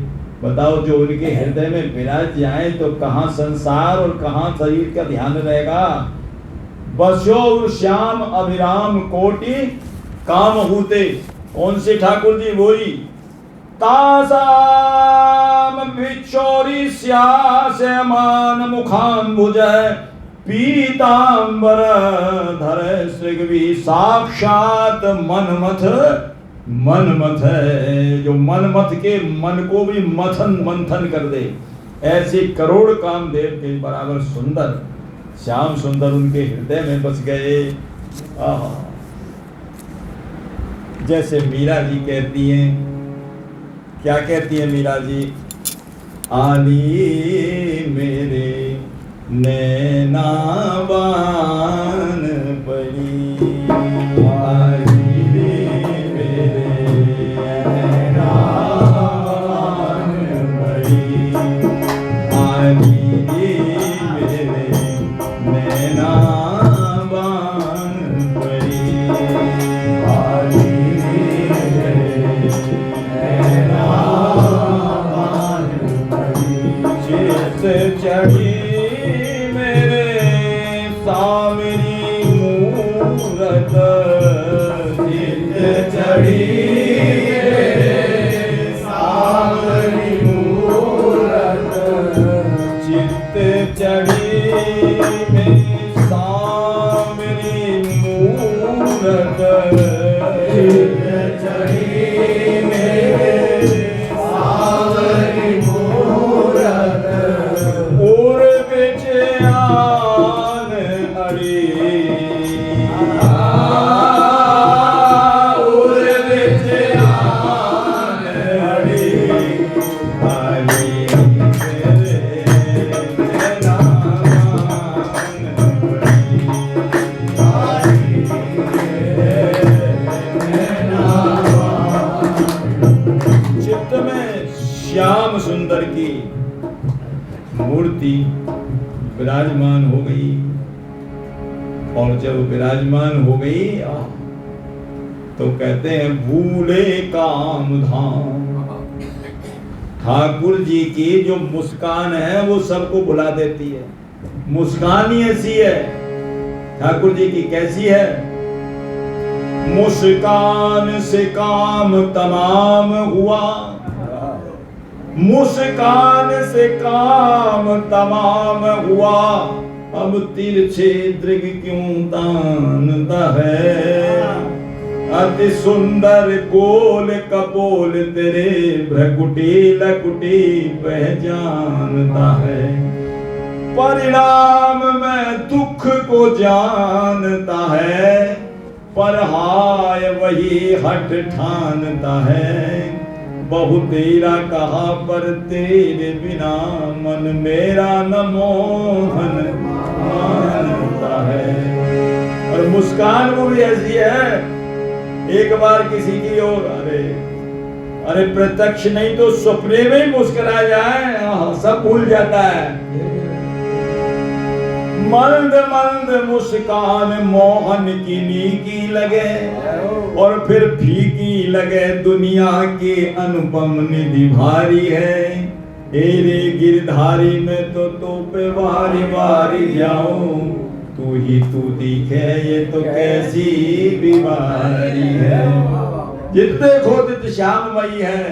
बताओ, जो उनके हृदय में विराज जाए तो कहां संसार और कहां शरीर का ध्यान रहेगा। बस्यो श्याम अभिराम कोटि काम हूते, कौन से ठाकुर जी? वही तासाम बिचौरी श्यासमान मुखाम्बुज पीतांबर धर श्रृगवी, साक्षात मनमथ है, जो मनमथ के मन को भी मंथन कर दे। ऐसे करोड़ कामदेव के बराबर सुंदर श्याम सुंदर उनके हृदय में बस गए। जैसे मीरा जी कहती हैं, क्या कहती है मीरा जी? आली मेरे नैना बान पड़ी, आली मेरे नैना बान पड़ी, आली मेरे नैना बान पड़ी, आली मेरे नैना बान पड़ी, चित चढ़ी मेरे सामने और जब विराजमान हो गई तो कहते हैं भूले काम धाम। ठाकुर जी की जो मुस्कान है वो सबको बुला देती है। मुस्कान ही ऐसी है ठाकुर जी की। कैसी है? मुस्कान से काम तमाम हुआ, मुस्कान से काम तमाम हुआ, अब तिरछे दृग क्यों तानता है। अति सुंदर गोल कपोल तेरे भ्रकुटी लकुटी पहचानता है। परिणाम में दुख को जानता है, पर हाय वही हट ठानता है। बहु तेरा कहा पर तेरे बिना मन मेरा न मोहन मानता है। और मुस्कान वो भी ऐसी है, एक बार किसी की ओर अरे प्रत्यक्ष नहीं तो सपने में ही मुस्कुरा जाए, सब भूल जाता है। मंद मंद मुस्कान मोहन की नीकी लगे और फिर फीकी लगे, दुनिया के अनुपम निधि भारी है। तेरे गिरधारी में तो पे वारी वारी जाऊं, तू ही तू दिखे ये तो कैसी बीमारी है। जितने खो तित श्याममयी है।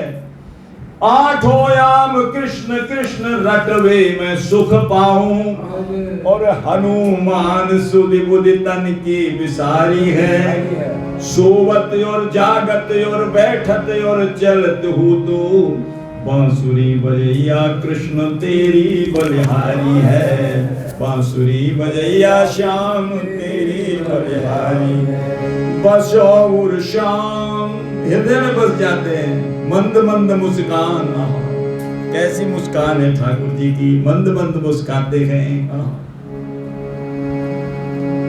आठों याम कृष्ण कृष्ण रटवे मैं सुख पाऊं, और हनुमान सुधि बुद्धि तन की विसारी है। सोवत और जागत और बैठत और चलत हूँ तो, बांसुरी बजैया कृष्ण तेरी बलिहारी है। बांसुरी बजैया श्याम तेरी बलिहारी है। बस और श्याम हृदय में बस जाते हैं। मंद मंद मुस्कान, कैसी मुस्कान है ठाकुर जी की। मंद मंद मुस्काते हैं।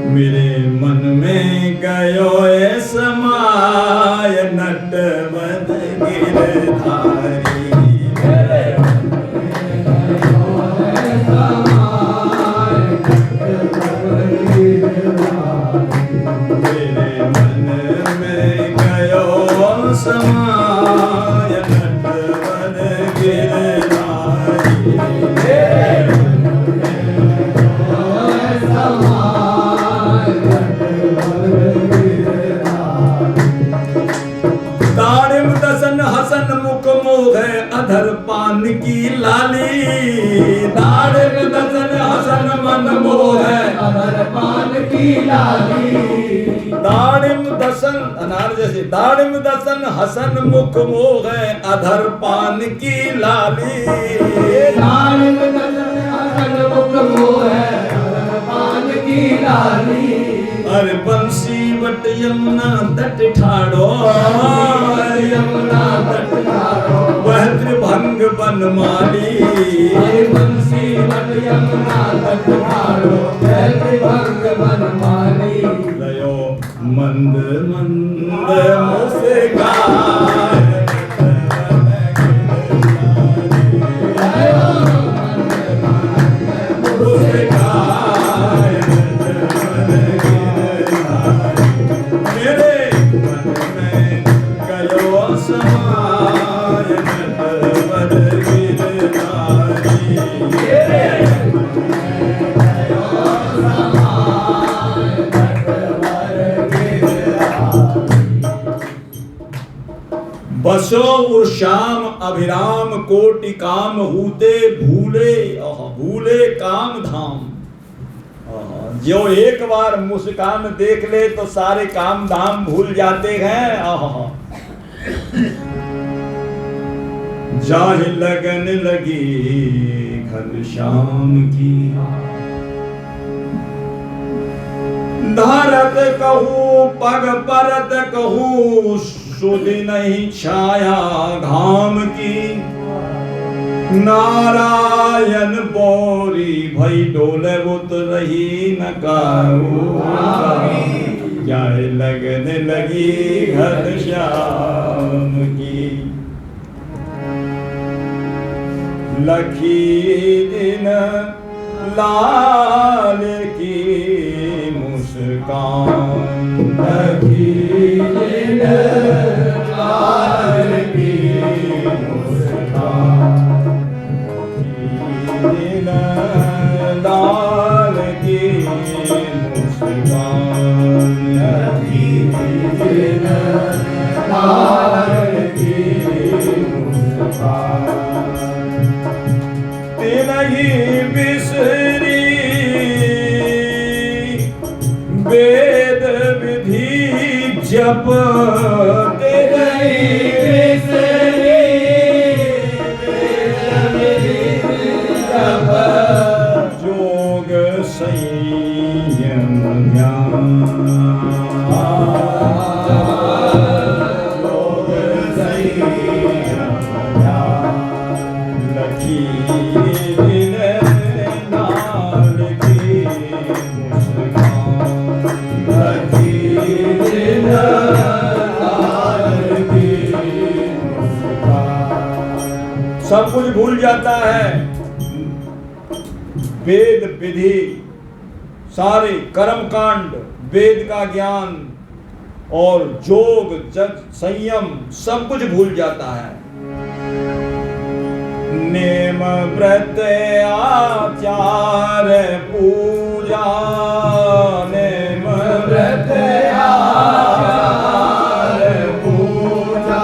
मेरे मन में गयो समाय नटवर गिरधारी। मेरे मन में गयो समाय नटवर गिरधारी। दाड़िम दसन हसन मुख मोह अधर पान की लाली। दाड़िम दसन हसन मन मोह अधर पान की लाली। दाड़िम दसन अनार जैसे, दाड़िम दसन हसन मुख मोह अधर पान की लाली। दाड़िम दसन हसन मुख मोह अधर पान की लाली। अरे बंसी बट यमुना तट ठाड़ो, यमुना तट ठाड़ो, वह त्रिभंग बनमाली। बंसी बट यमुना तट ठाड़ो, वह त्रिभंग बनमाली। लयो मंद मंद मुस्कान बसो उर श्याम अभिराम कोटि काम हूते भूले। भूले काम धाम। जो एक बार मुस्कान देख ले तो सारे काम धाम भूल जाते हैं। जाहि लगन लगी घनश्याम की, धरत कहूँ पग परत कहूँ, सुधि नहीं छाया घाम की। नारायण बोरी भई डोले बुत रही न काऊ। जाए लगने लगी घनश्याम की, लखी दिन लाल की मुस्कान। मुस्कान। लकीन लाल की मुस्कान। लकीन लाल की मुस्कान। लकीन लाल की मुस्कान। नहीं बिसरी वेद विधि जप, नहीं बिसरी वेद विधि जप। जोग संयम ज्ञान। योग संयम ज्ञान। लकीन लाल की मुस्कान। लकीन लाल की मुस्कान। सब कुछ भूल जाता है। वेद विधि, सारे कर्म कांड, वेद का ज्ञान और जोग जग संयम सब कुछ भूल जाता है। नेम व्रत आचार पूजा, नेम व्रत आचार पूजा।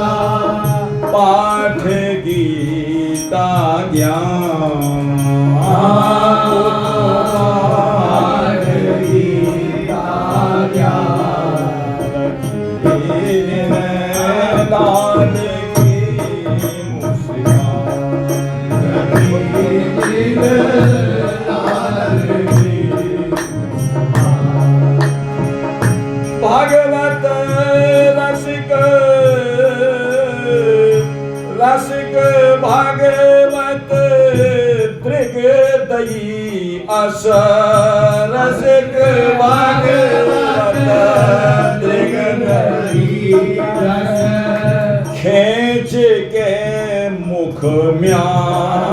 पाठ गीता ज्ञान। पाठ गीता ज्ञान। लकीन लाल की मुस्कान। लकीन लाल की मुस्कान। भागवत रसिक रसिक भागवत दृगदयी अस, रसिक भागवत दृगदयी रस। खींच के मुख म्यान।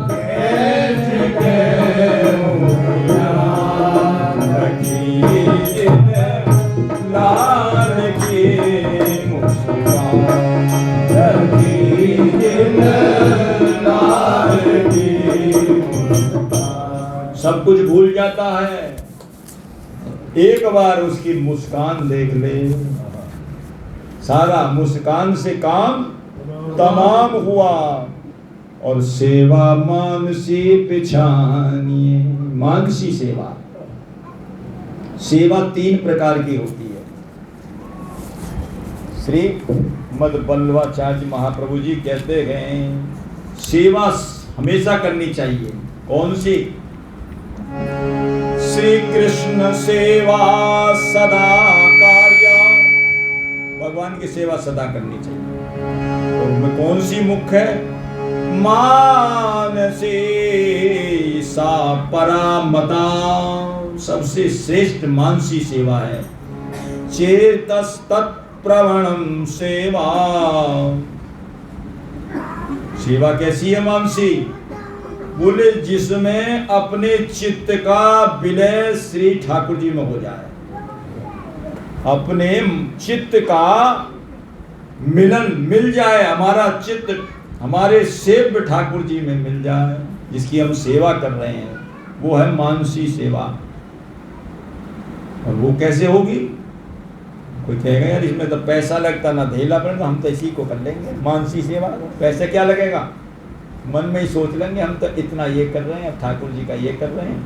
खेच के मुखियान। लकीन लाल की मुस्कान। लकीन लाल की मुस्कान। सब कुछ भूल जाता है, एक बार उसकी मुस्कान देख ले, सारा मुस्कान से काम तमाम हुआ। और सेवा मानसी पिछानिए। मानसी सेवा, सेवा 3 प्रकार की होती है। श्री मद बल्लवाचार्य महाप्रभु जी कहते हैं सेवा हमेशा करनी चाहिए। कौन सी? श्री कृष्ण सेवा सदा कार्य। भगवान की सेवा सदा करनी चाहिए। तो उनमें कौन सी मुख्य है? मानसी सा परामता, सबसे श्रेष्ठ मानसी सेवा है। चेतस तत्प्रवणम सेवा। सेवा कैसी है मानसी? बोले जिसमें अपने चित्त का विलय श्री ठाकुर जी में हो जाए, अपने चित्त का मिलन मिल जाए, हमारा चित्त हमारे सेव्य ठाकुर जी में मिल जाए, जिसकी हम सेवा कर रहे हैं, वो है मानसी सेवा। और वो कैसे होगी? कोई कहेगा यार इसमें तो पैसा लगता ना धेला पड़ेगा, हम तो इसी को कर लेंगे मानसी सेवा। पैसे क्या लगेगा? मन में ही सोच लेंगे हम तो इतना ये कर रहे हैं, ठाकुर जी का ये कर रहे हैं,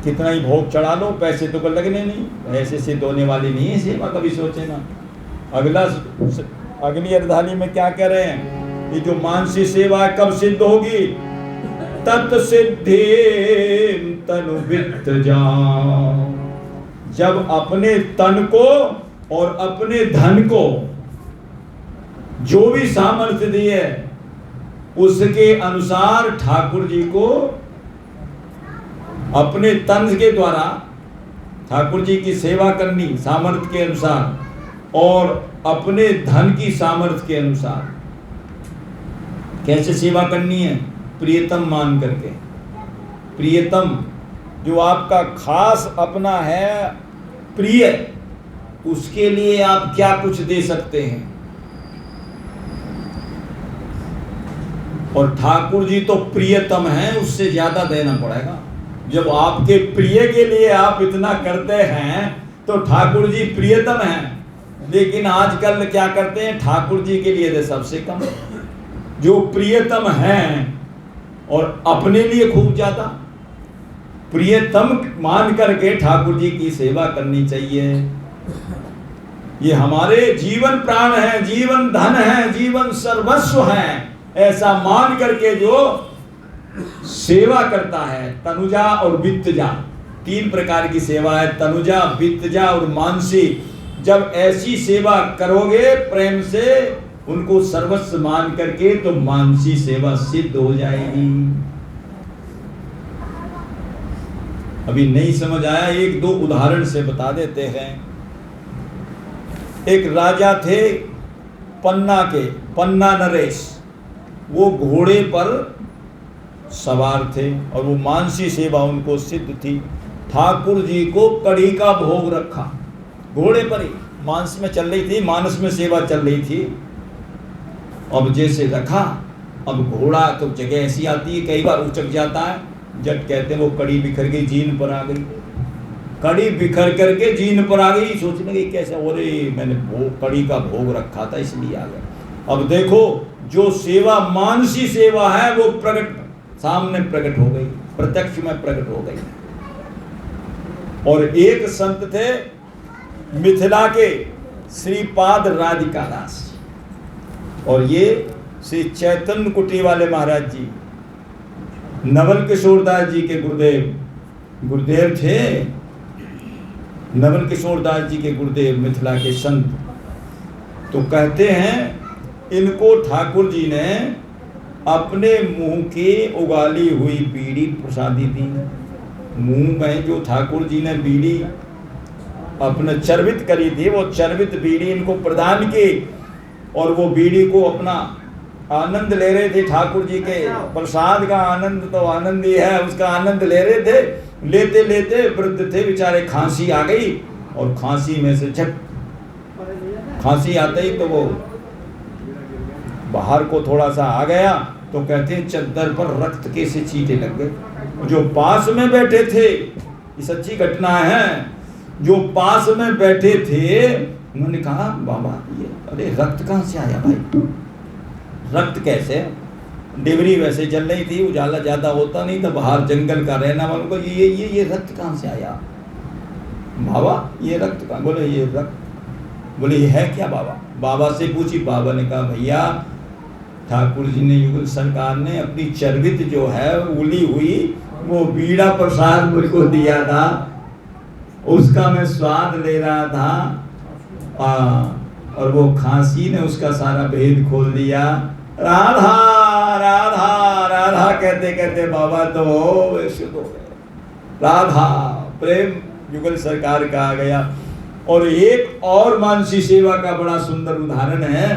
कितना ही भोग चढ़ा लो, पैसे तो लगने नहीं। ऐसे सिद्ध होने वाली नहीं है सेवा, कभी सोचे ना। अगली अर्धाली में क्या कह रहे हैं? ये जो मानसी सेवा कब सिद्ध होगी? तत्सिद्धि तनु वित्त जाओ, जब अपने तन को और अपने धन को जो भी सामर्थ्य दी है उसके अनुसार ठाकुर जी को अपने तन के द्वारा ठाकुर जी की सेवा करनी सामर्थ्य के अनुसार, और अपने धन की सामर्थ्य के अनुसार। कैसे सेवा करनी है? प्रियतम मान करके। प्रियतम जो आपका खास अपना है, प्रिय, उसके लिए आप क्या कुछ दे सकते हैं। और ठाकुर जी तो प्रियतम हैं, उससे ज्यादा देना पड़ेगा। जब आपके प्रिय के लिए आप इतना करते हैं तो ठाकुर जी प्रियतम हैं। लेकिन आजकल क्या करते हैं, ठाकुर जी के लिए दे सबसे कम, जो प्रियतम हैं और अपने लिए खूब ज्यादा। प्रियतम मान करके ठाकुर जी की सेवा करनी चाहिए। ये हमारे जीवन प्राण है, जीवन धन है, जीवन सर्वस्व है, ऐसा मान करके जो सेवा करता है। तनुजा और वित्तजा, 3 प्रकार की सेवा है, तनुजा, वित्तजा और मानसी। जब ऐसी सेवा करोगे प्रेम से, उनको सर्वस्व मान करके, तो मानसी सेवा सिद्ध हो जाएगी। अभी नहीं समझ आया, 1-2 उदाहरण से बता देते हैं। एक राजा थे पन्ना के, पन्ना नरेश। वो घोड़े पर सवार थे और वो मानसी सेवा उनको सिद्ध थी। ठाकुर जी को कढ़ी का भोग रखा, घोड़े पर ही, मानस में चल रही थी, मानस में सेवा चल रही थी। अब जैसे रखा, अब घोड़ा तो जगह ऐसी आती है, कई बार उचक जाता है, जट कहते हैं वो कड़ी बिखर गई, जीन पर आ गई। कड़ी बिखर करके जीन पर आ गई, सोचने लगी कैसे, अरे मैंने कड़ी का भोग रखा था इसलिए आ गया। अब देखो, जो सेवा मानसी सेवा है वो प्रकट, सामने प्रकट हो गई, प्रत्यक्ष में प्रकट हो गई। और एक संत थे मिथिला के, श्रीपाद राधिका दास, और ये श्री चैतन्य कुटी वाले महाराज जी, नवल किशोर दास जी के गुरुदेव थे। नवल किशोर दास जी के गुरुदेव, मिथिला के संत। तो कहते हैं इनको ठाकुर जी ने अपने मुंह की उगाली हुई बीड़ी प्रसादी दी। मुंह में जो ठाकुर जी ने बीड़ी अपने चर्वित करी थी, वो चर्वित बीड़ी इनको प्रदान की, और वो बीड़ी को अपना आनंद ले रहे थे। ठाकुर जी के प्रसाद का आनंद तो आनंद ही है, उसका आनंद ले रहे थे। लेते लेते वृद्ध थे बेचारे, खांसी आ गई, और खांसी में से झट, खांसी आते ही तो वो बाहर को थोड़ा सा आ गया, तो कहते हैं चद्दर पर रक्त के से छींटे लग गए। जो पास में बैठे थे, ये सच्ची घटना है, जो पास में बैठे थे उन्होंने कहा बाबा ये अरे रक्त कहाँ से आया भाई, रक्त कैसे? डिबरी वैसे जल रही थी, उजाला ज्यादा होता नहीं था, बाहर जंगल का रहना वालों को ये रक्त कहाँ से आया बाबा, ये रक्त कहाँ? बोले ये रक्त, बोले ये है क्या बाबा? बाबा से पूछी, बाबा ने कहा भैया ठाकुर जी ने, युगल सरकार ने अपनी चर्वित जो है उली हुई वो बीड़ा प्रसाद मुझको दिया था, उसका मैं स्वाद ले रहा था, और वो खांसी ने उसका सारा भेद खोल दिया। राधा राधा राधा कहते कहते बाबा तो शुद्ध हो गए। राधा प्रेम युगल सरकार का आ गया। और एक और मानसी सेवा का बड़ा सुंदर उदाहरण है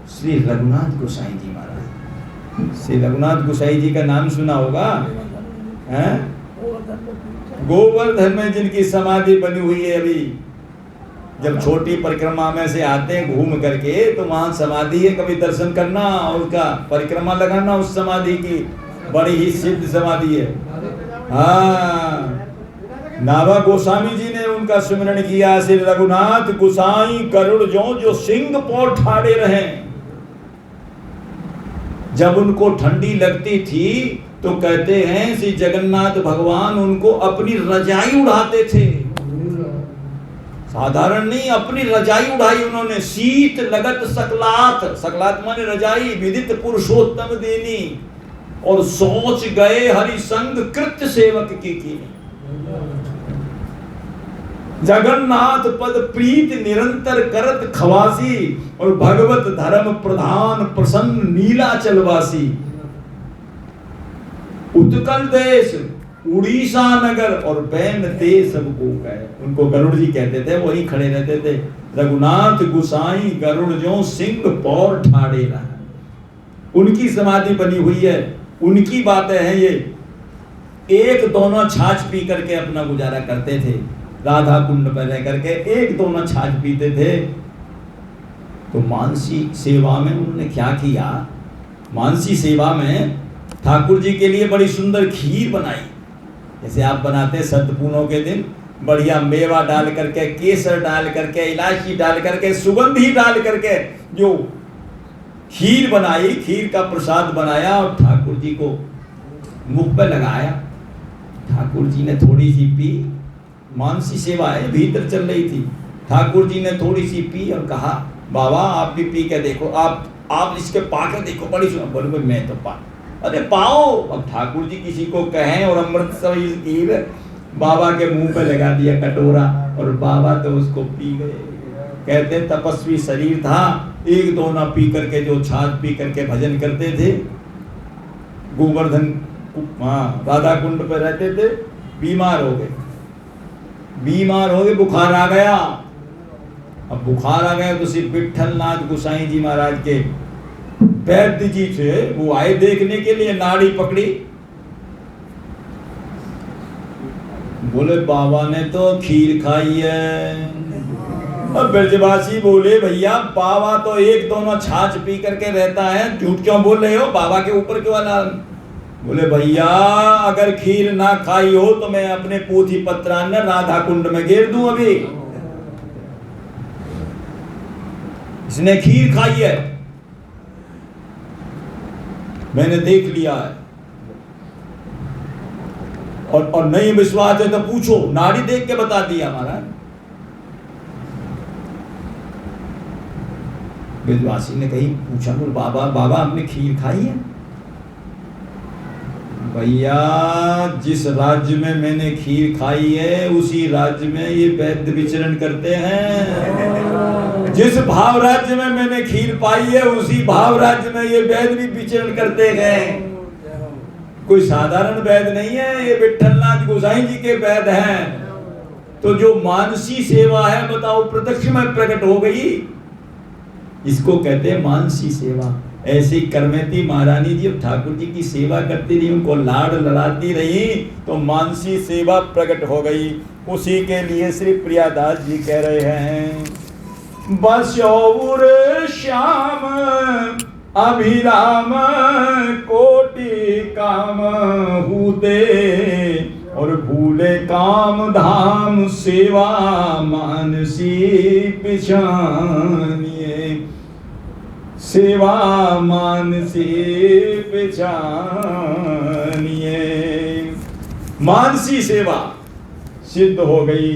श्री रघुनाथ गोसाई जी महाराज। श्री रघुनाथ गोसाई जी का नाम सुना होगा, हैं? गोवर्धन में जिनकी समाधि बनी हुई है। अभी जब छोटी परिक्रमा में से आते हैं घूम करके, तो वहां समाधि है, कभी दर्शन करना और उसका परिक्रमा लगाना, उस समाधि की बड़ी ही सिद्ध समाधि है। हाँ, नाभा गोस्वामी जी ने उनका सुमिरन किया, श्री रघुनाथ गोसाई गरुड़ जो सिंह पौर ठाड़े रहे। जब उनको ठंडी लगती थी तो कहते हैं श्री जगन्नाथ भगवान उनको अपनी रजाई उड़ाते थे। साधारण नहीं, अपनी रजाई उड़ाई उन्होंने। शीत लगत सकलात, सकलात माने रजाई, विदित पुरुषोत्तम देनी, और सोच गए हरि संग कृत्य सेवक की। जगन्नाथ पद प्रीत निरंतर करत खवासी, और भगवत धर्म प्रधान प्रसन्न नीलाचलवासी। उत्कल देश उड़ीसा नगर और बैन ते सबको गए। उनको गरुड़ जी कहते थे, वही खड़े रहते थे। रघुनाथ गोसाई गरुड़ जो सिंह पौर ठाड़े रहा, उनकी समाधि बनी हुई है, उनकी बातें हैं ये। एक दोनों छाछ पी करके अपना गुजारा करते थे। राधा कुंड पर रह करके एक दोनों छाछ पीते थे। तो मानसी सेवा में उन्होंने क्या किया, मानसी सेवा में ठाकुर जी के लिए बड़ी सुंदर खीर बनाई। जैसे आप बनाते सतपूर्णों के दिन, बढ़िया मेवा डाल करके, केसर डाल करके, इलायची डाल करके, सुगंधी डाल करके जो खीर बनाई, खीर का प्रसाद बनाया और ठाकुर जी को मुख पे लगाया। ठाकुर जी ने थोड़ी सी पी, मानसी सेवा है भीतर चल रही थी। ठाकुर जी ने थोड़ी सी पी और कहा बाबा आप भी पी के देखो, आप इसके पा के देखो, बड़ी सुना। बोले भाई मैं तो पा, अरे पाओ। अब ठाकुर जी किसी को कहें और अमृत सही खीर बाबा के मुंह पे लगा दिया कटोरा और बाबा तो उसको पी गए। कहते तपस्वी शरीर था, एक दो ना पी करके जो छाछ पी करके भजन करते थे। गोवर्धन राधा कुंड पे रहते थे, बीमार हो गए, बुखार आ गया। अब बुखार आ गया तो सिर्फ विट्ठलनाथ गोसाई जी महाराज के वैद्य जी थे, वो आए देखने के लिए, नाड़ी पकड़ी। बोले बाबा ने तो खीर खाई है। अब ब्रजवासी बोले भैया बाबा तो एक दोनों छाछ पी करके रहता है, झूठ क्यों बोल रहे हो, बाबा के ऊपर क्यों आना। बोले भैया अगर खीर ना खाई हो तो मैं अपने पोथी पत्रान राधा कुंड में गिर दूं। अभी इसने खीर खाई है, मैंने देख लिया है। और नहीं विश्वास है तो पूछो, नाड़ी देख के बता दिया महाराज। ब्रजवासी ने कहीं पूछा, बोल बाबा आपने खीर खाई है। भैया जिस राज्य में मैंने खीर खाई है उसी राज्य में ये वैद्य विचरण करते हैं। जिस भाव राज्य में मैंने खीर पाई है उसी भाव राज्य में ये वैद्य भी विचरण करते हैं। कोई साधारण वैद्य नहीं है, ये विट्ठलनाथ गोसाई जी के वैद्य हैं। तो जो मानसी सेवा है बताओ प्रत्यक्ष में प्रकट हो गई, इसको कहते हैं मानसी सेवा। ऐसी करमेती महारानी जी ठाकुर जी की सेवा करती रही, उनको लाड लड़ाती रही तो मानसी सेवा प्रकट हो गई। उसी के लिए श्री प्रियादास जी कह रहे हैं, बस्योर श्याम अभिराम कोटि काम हुते और भूले काम धाम सेवा मानसी पिछानिए। सेवा मानसी पिछानिए। मानसी सेवा सिद्ध हो गई।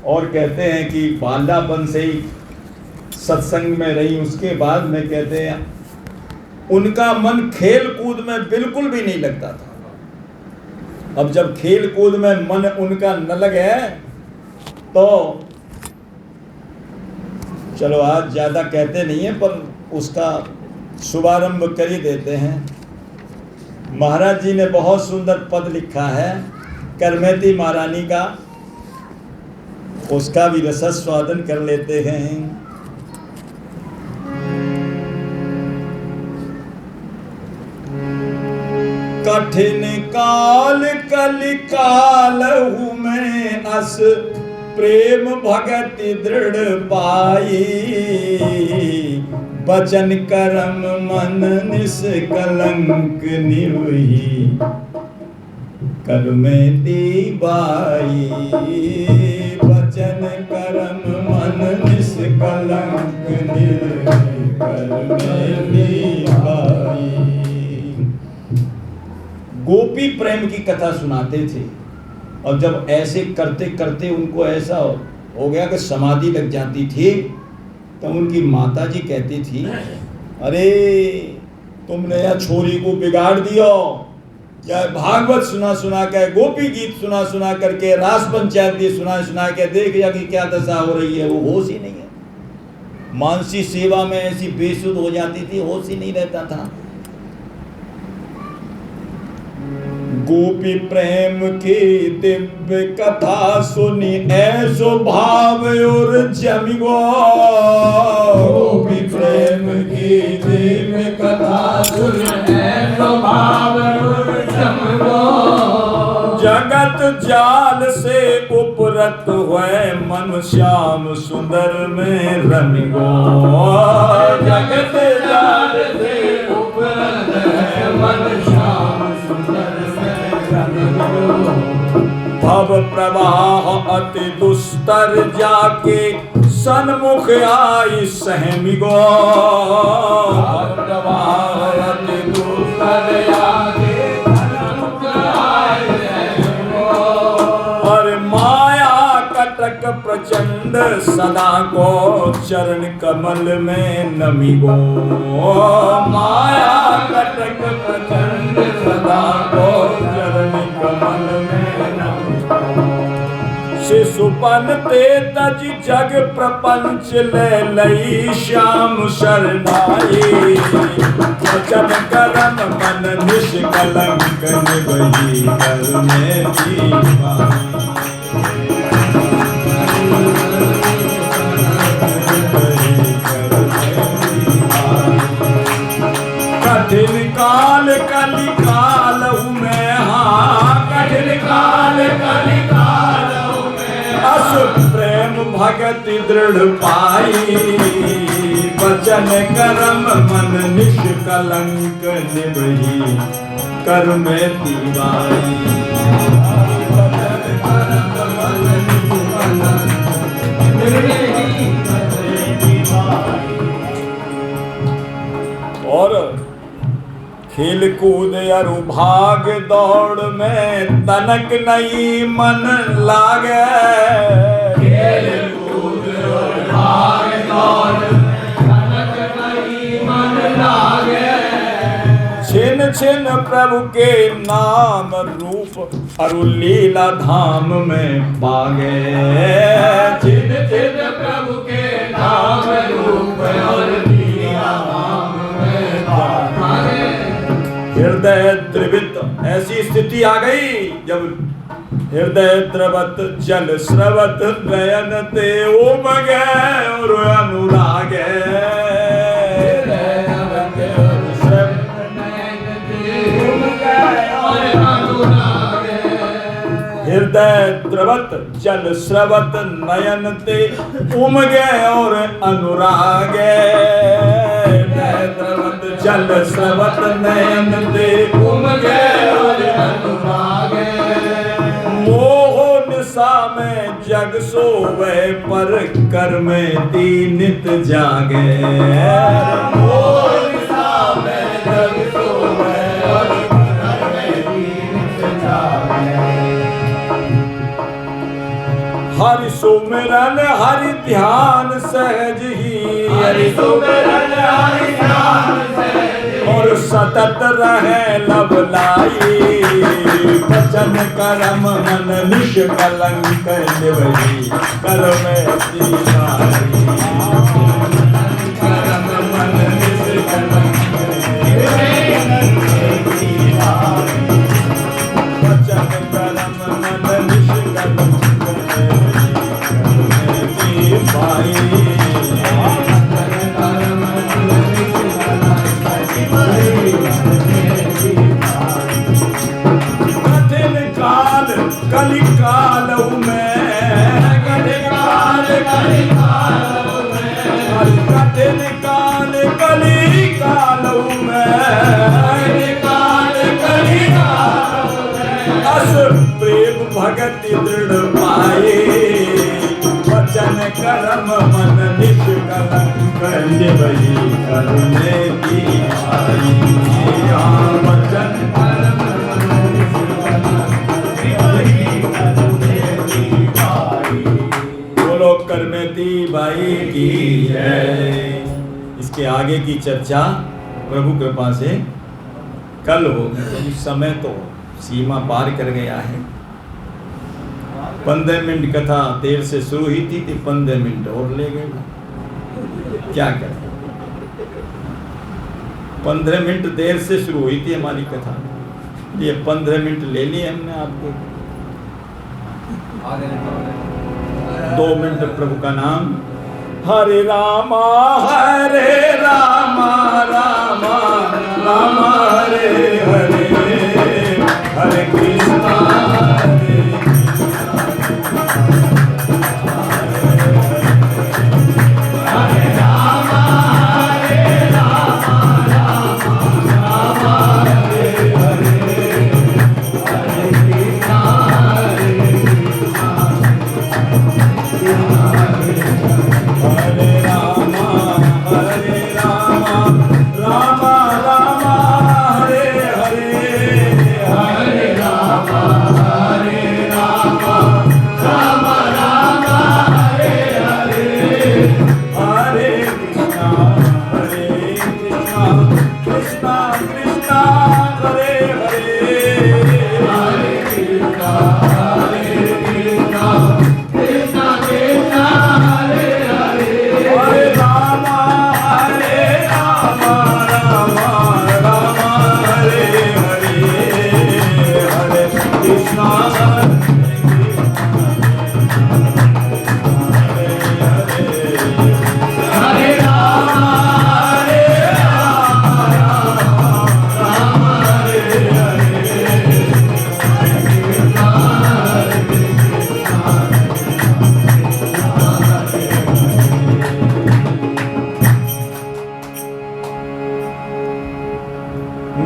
और कहते हैं कि बाल्यापन से ही सत्संग में रही, उसके बाद में कहते हैं उनका मन खेल कूद में बिल्कुल भी नहीं लगता था। अब जब खेल कूद में मन उनका न लगे तो चलो आज ज्यादा कहते नहीं है पर उसका शुभारंभ कर ही देते हैं। महाराज जी ने बहुत सुंदर पद लिखा है करमेती महारानी का, उसका भी रसस्वादन कर लेते हैं। कठिन काल कलि कालहु में अस प्रेम भगति दृढ़ पाई। बचन करम मन निष्कलंक निवही करमेती बाई। बचन करम मन निष्कलंक निवही करमेती बाई। गोपी प्रेम की कथा सुनाते थे और जब ऐसे करते करते उनको ऐसा हो गया कि समाधि लग जाती थी तो उनकी माता जी कहती थी, अरे तुमने यह छोरी को बिगाड़ दिया, या भागवत सुना सुना के, गोपी गीत सुना सुना करके, रास पंचायत भी सुना सुना के देख या कि क्या दशा हो रही है, वो होश ही नहीं है। मानसी सेवा में ऐसी बेसुध हो जाती थी, होश ही नहीं रहता था। गोपी प्रेम की दिव्य कथा सुनी ऐसो भाव और जमी गो। गोपी प्रेम की दिव्य कथा सुनी ऐसो भाव और जमी गो। जगत जाल से उपरत हुए मन श्याम सुंदर में रमि गो। जगत जाल से उपरत है मन श्याम सुंदर में रमि गो। भव प्रवाह अति दुस्तर जाके सन्मुख आई सहमि गो। भव प्रवाह अति दुस्तर जाके सन्मुख आई सहमि गो। और माया कटक प्रचंड सदा को चरण कमल में नमि गो। माया कटक प्रचंड सदा को चरण कमल में नमि गो। शिशुपन ते तज जग प्रपंच ले लई श्याम शरणाई। वचन करम मन निष्कलंक निभई कर में दीवाई। कठिन काल कलि काल में हाँ कठिन काल कलि काल में अस प्रेम भगति दृढ़ पाई। वचन करम मन निष्कलंक निभई कर में दीवाई। वचन करम मन निष्कलंक निभई कर में दीवाई। और खेल कूद अरु भाग दौड़ में तनक नहीं मन लागे। खेल कूद और भाग दौड़ में तनक नहीं मन लागे। छिन छिन प्रभु के नाम रूप अरु लीला धाम में बागे। छिन छिन प्रभु के नाम रूप और लीला धाम में बागे। हृदय द्रवित ऐसी स्थिति आ गई जब हृदय द्रवत जल स्रवत नयन ते उमगे और अनुराग। हृदय द्रवत जल स्रवत नयन ते उमगे और अनुराग। द्रवत जल स्रवत नयन ते उमगे और अनुराग। मोह निशा में जग सोवे पर कर में दीनित जागे। मोह निशा में जग सोवे पर कर में दीनित जागे। हरि सुमिरन हरि ध्यान सहज ही। हरि सुमिरन हरि ध्यान सहज और सतत रहे लब लाई। वचन करम मन निष्कलंक निभई कर में दीवाई। करम मन निष्कलंक निभई वचन करम मन निष्कलंक कठिन काल कलि काल में कठिन काल कलि काल में कठिन काल कलि काल में कलि काल में अस प्रेम भगति दृढ़ पाए। वचन करम मन निष्कलंक निभई कर में दीवाई। वचन करम मन निष्कलंक निभई कर में दीवाई। बोलो कर में दीवाई की जय। इसके आगे की चर्चा प्रभु कृपा से कल होगी। समय तो सीमा पार कर गया है। 15 मिनट कथा देर से शुरू हुई थी 15 मिनट और ले गए। क्या करें, 15 मिनट देर से शुरू हुई थी हमारी कथा, ये 15 मिनट ले लिए हमने आपके। 2 मिनट प्रभु का नाम। हरे रामा रामा रामा रामा हरे हरे हरे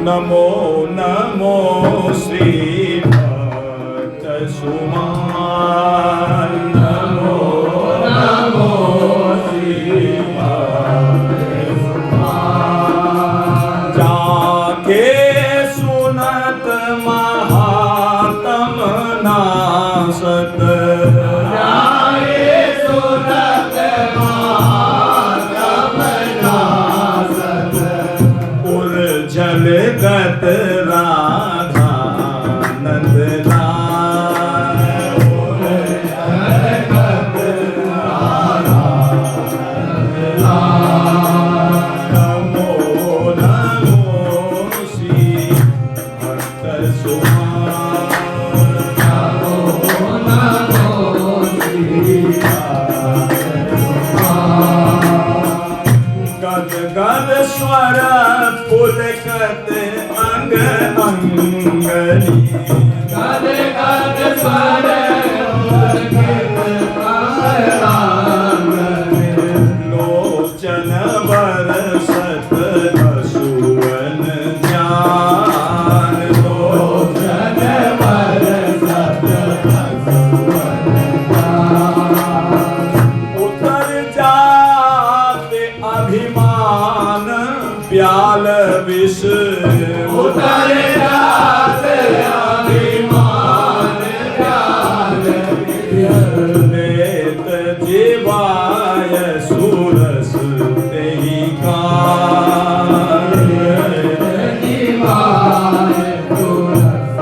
नमो नमो श्री भक्त सुमान नमो नमो श्री भक्त सुमान जाके सुनत महात्म नासत जाके सुनत महात्म नासत उर्जल गत राधा नंद लाल उर्जल गत राधा नंद लाल नमो नमो श्री भक्त सुमान नमो नमो श्री भक्त सुमान गद गद स्वर पुलकत अंग अंगली गद गद स्वर पुलकत अंग अंगली लोचन बरसत असुवन ज्ञान लोचन बरसत असुवन ज्ञान उतर जाते अभिमान प्याल विष उतर जाते अभिमान प्याल लेत जीवाय सुरस तेहि काल जीवाय सुरस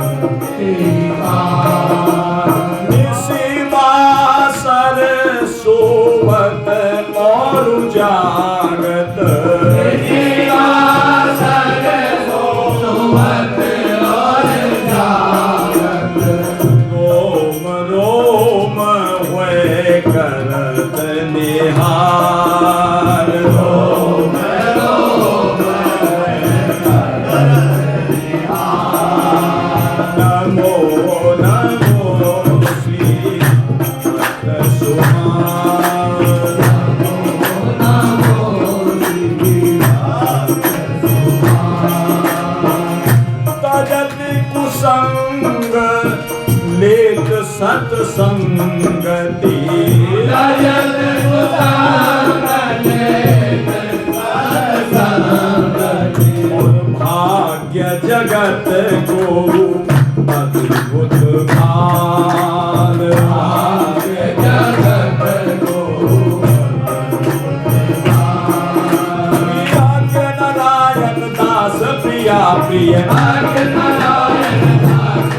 तेहि काल निशिमासर सोवत और जागत करत निहार रोम रोम करत निहार नमो नमो श्री भक्त सुमान नमो नमो श्री भक्त सुमान तजत कुसंग लेत सत्संगति तजत कुसंग लेत सत्संगति और भाग्य जगत को अद्भुत काल भाग्य जगत को भाग्य नारायण दास प्रिया प्रिय भाग्य नारायण दास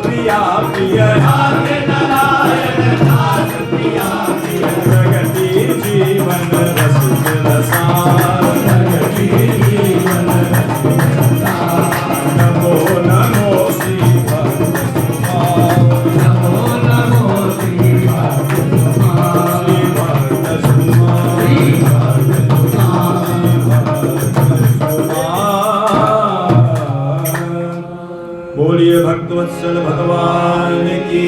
प्रिया प्रिय भाग्य नारायण दास प्रिया प्रिय प्रगति जीवन रस रसार प्रगति जीवन रस रसार नमो नमो श्री भक्त सुमान नमो नमो श्री भक्त सुमान श्री भक्त सुमान श्री भक्त सुमान श्री भक्त सुमान बोलिए भक्तवत्सल भगवान की।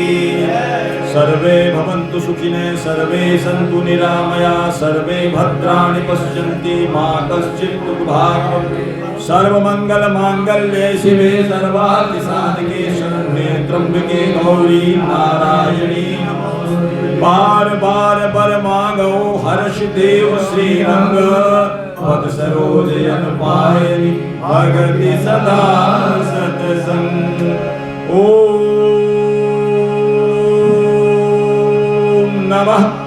सर्वे भवन्तु सुखिनः, सर्वे सन्तु निरामया, सर्वे भद्राणि पश्यन्ति, मा कश्चित् दुःखभाग्। सर्वमंगल मांगल्ये शिवे सर्वार्थिसाधिके, शरण्ये त्र्यंबके गौरी नारायणी नमोस्तुते। बार बार बर मांगो हर्ष देव श्रीरंग, पद सरोज जन पायनि, भगति सदा सतसंग। ओम नमः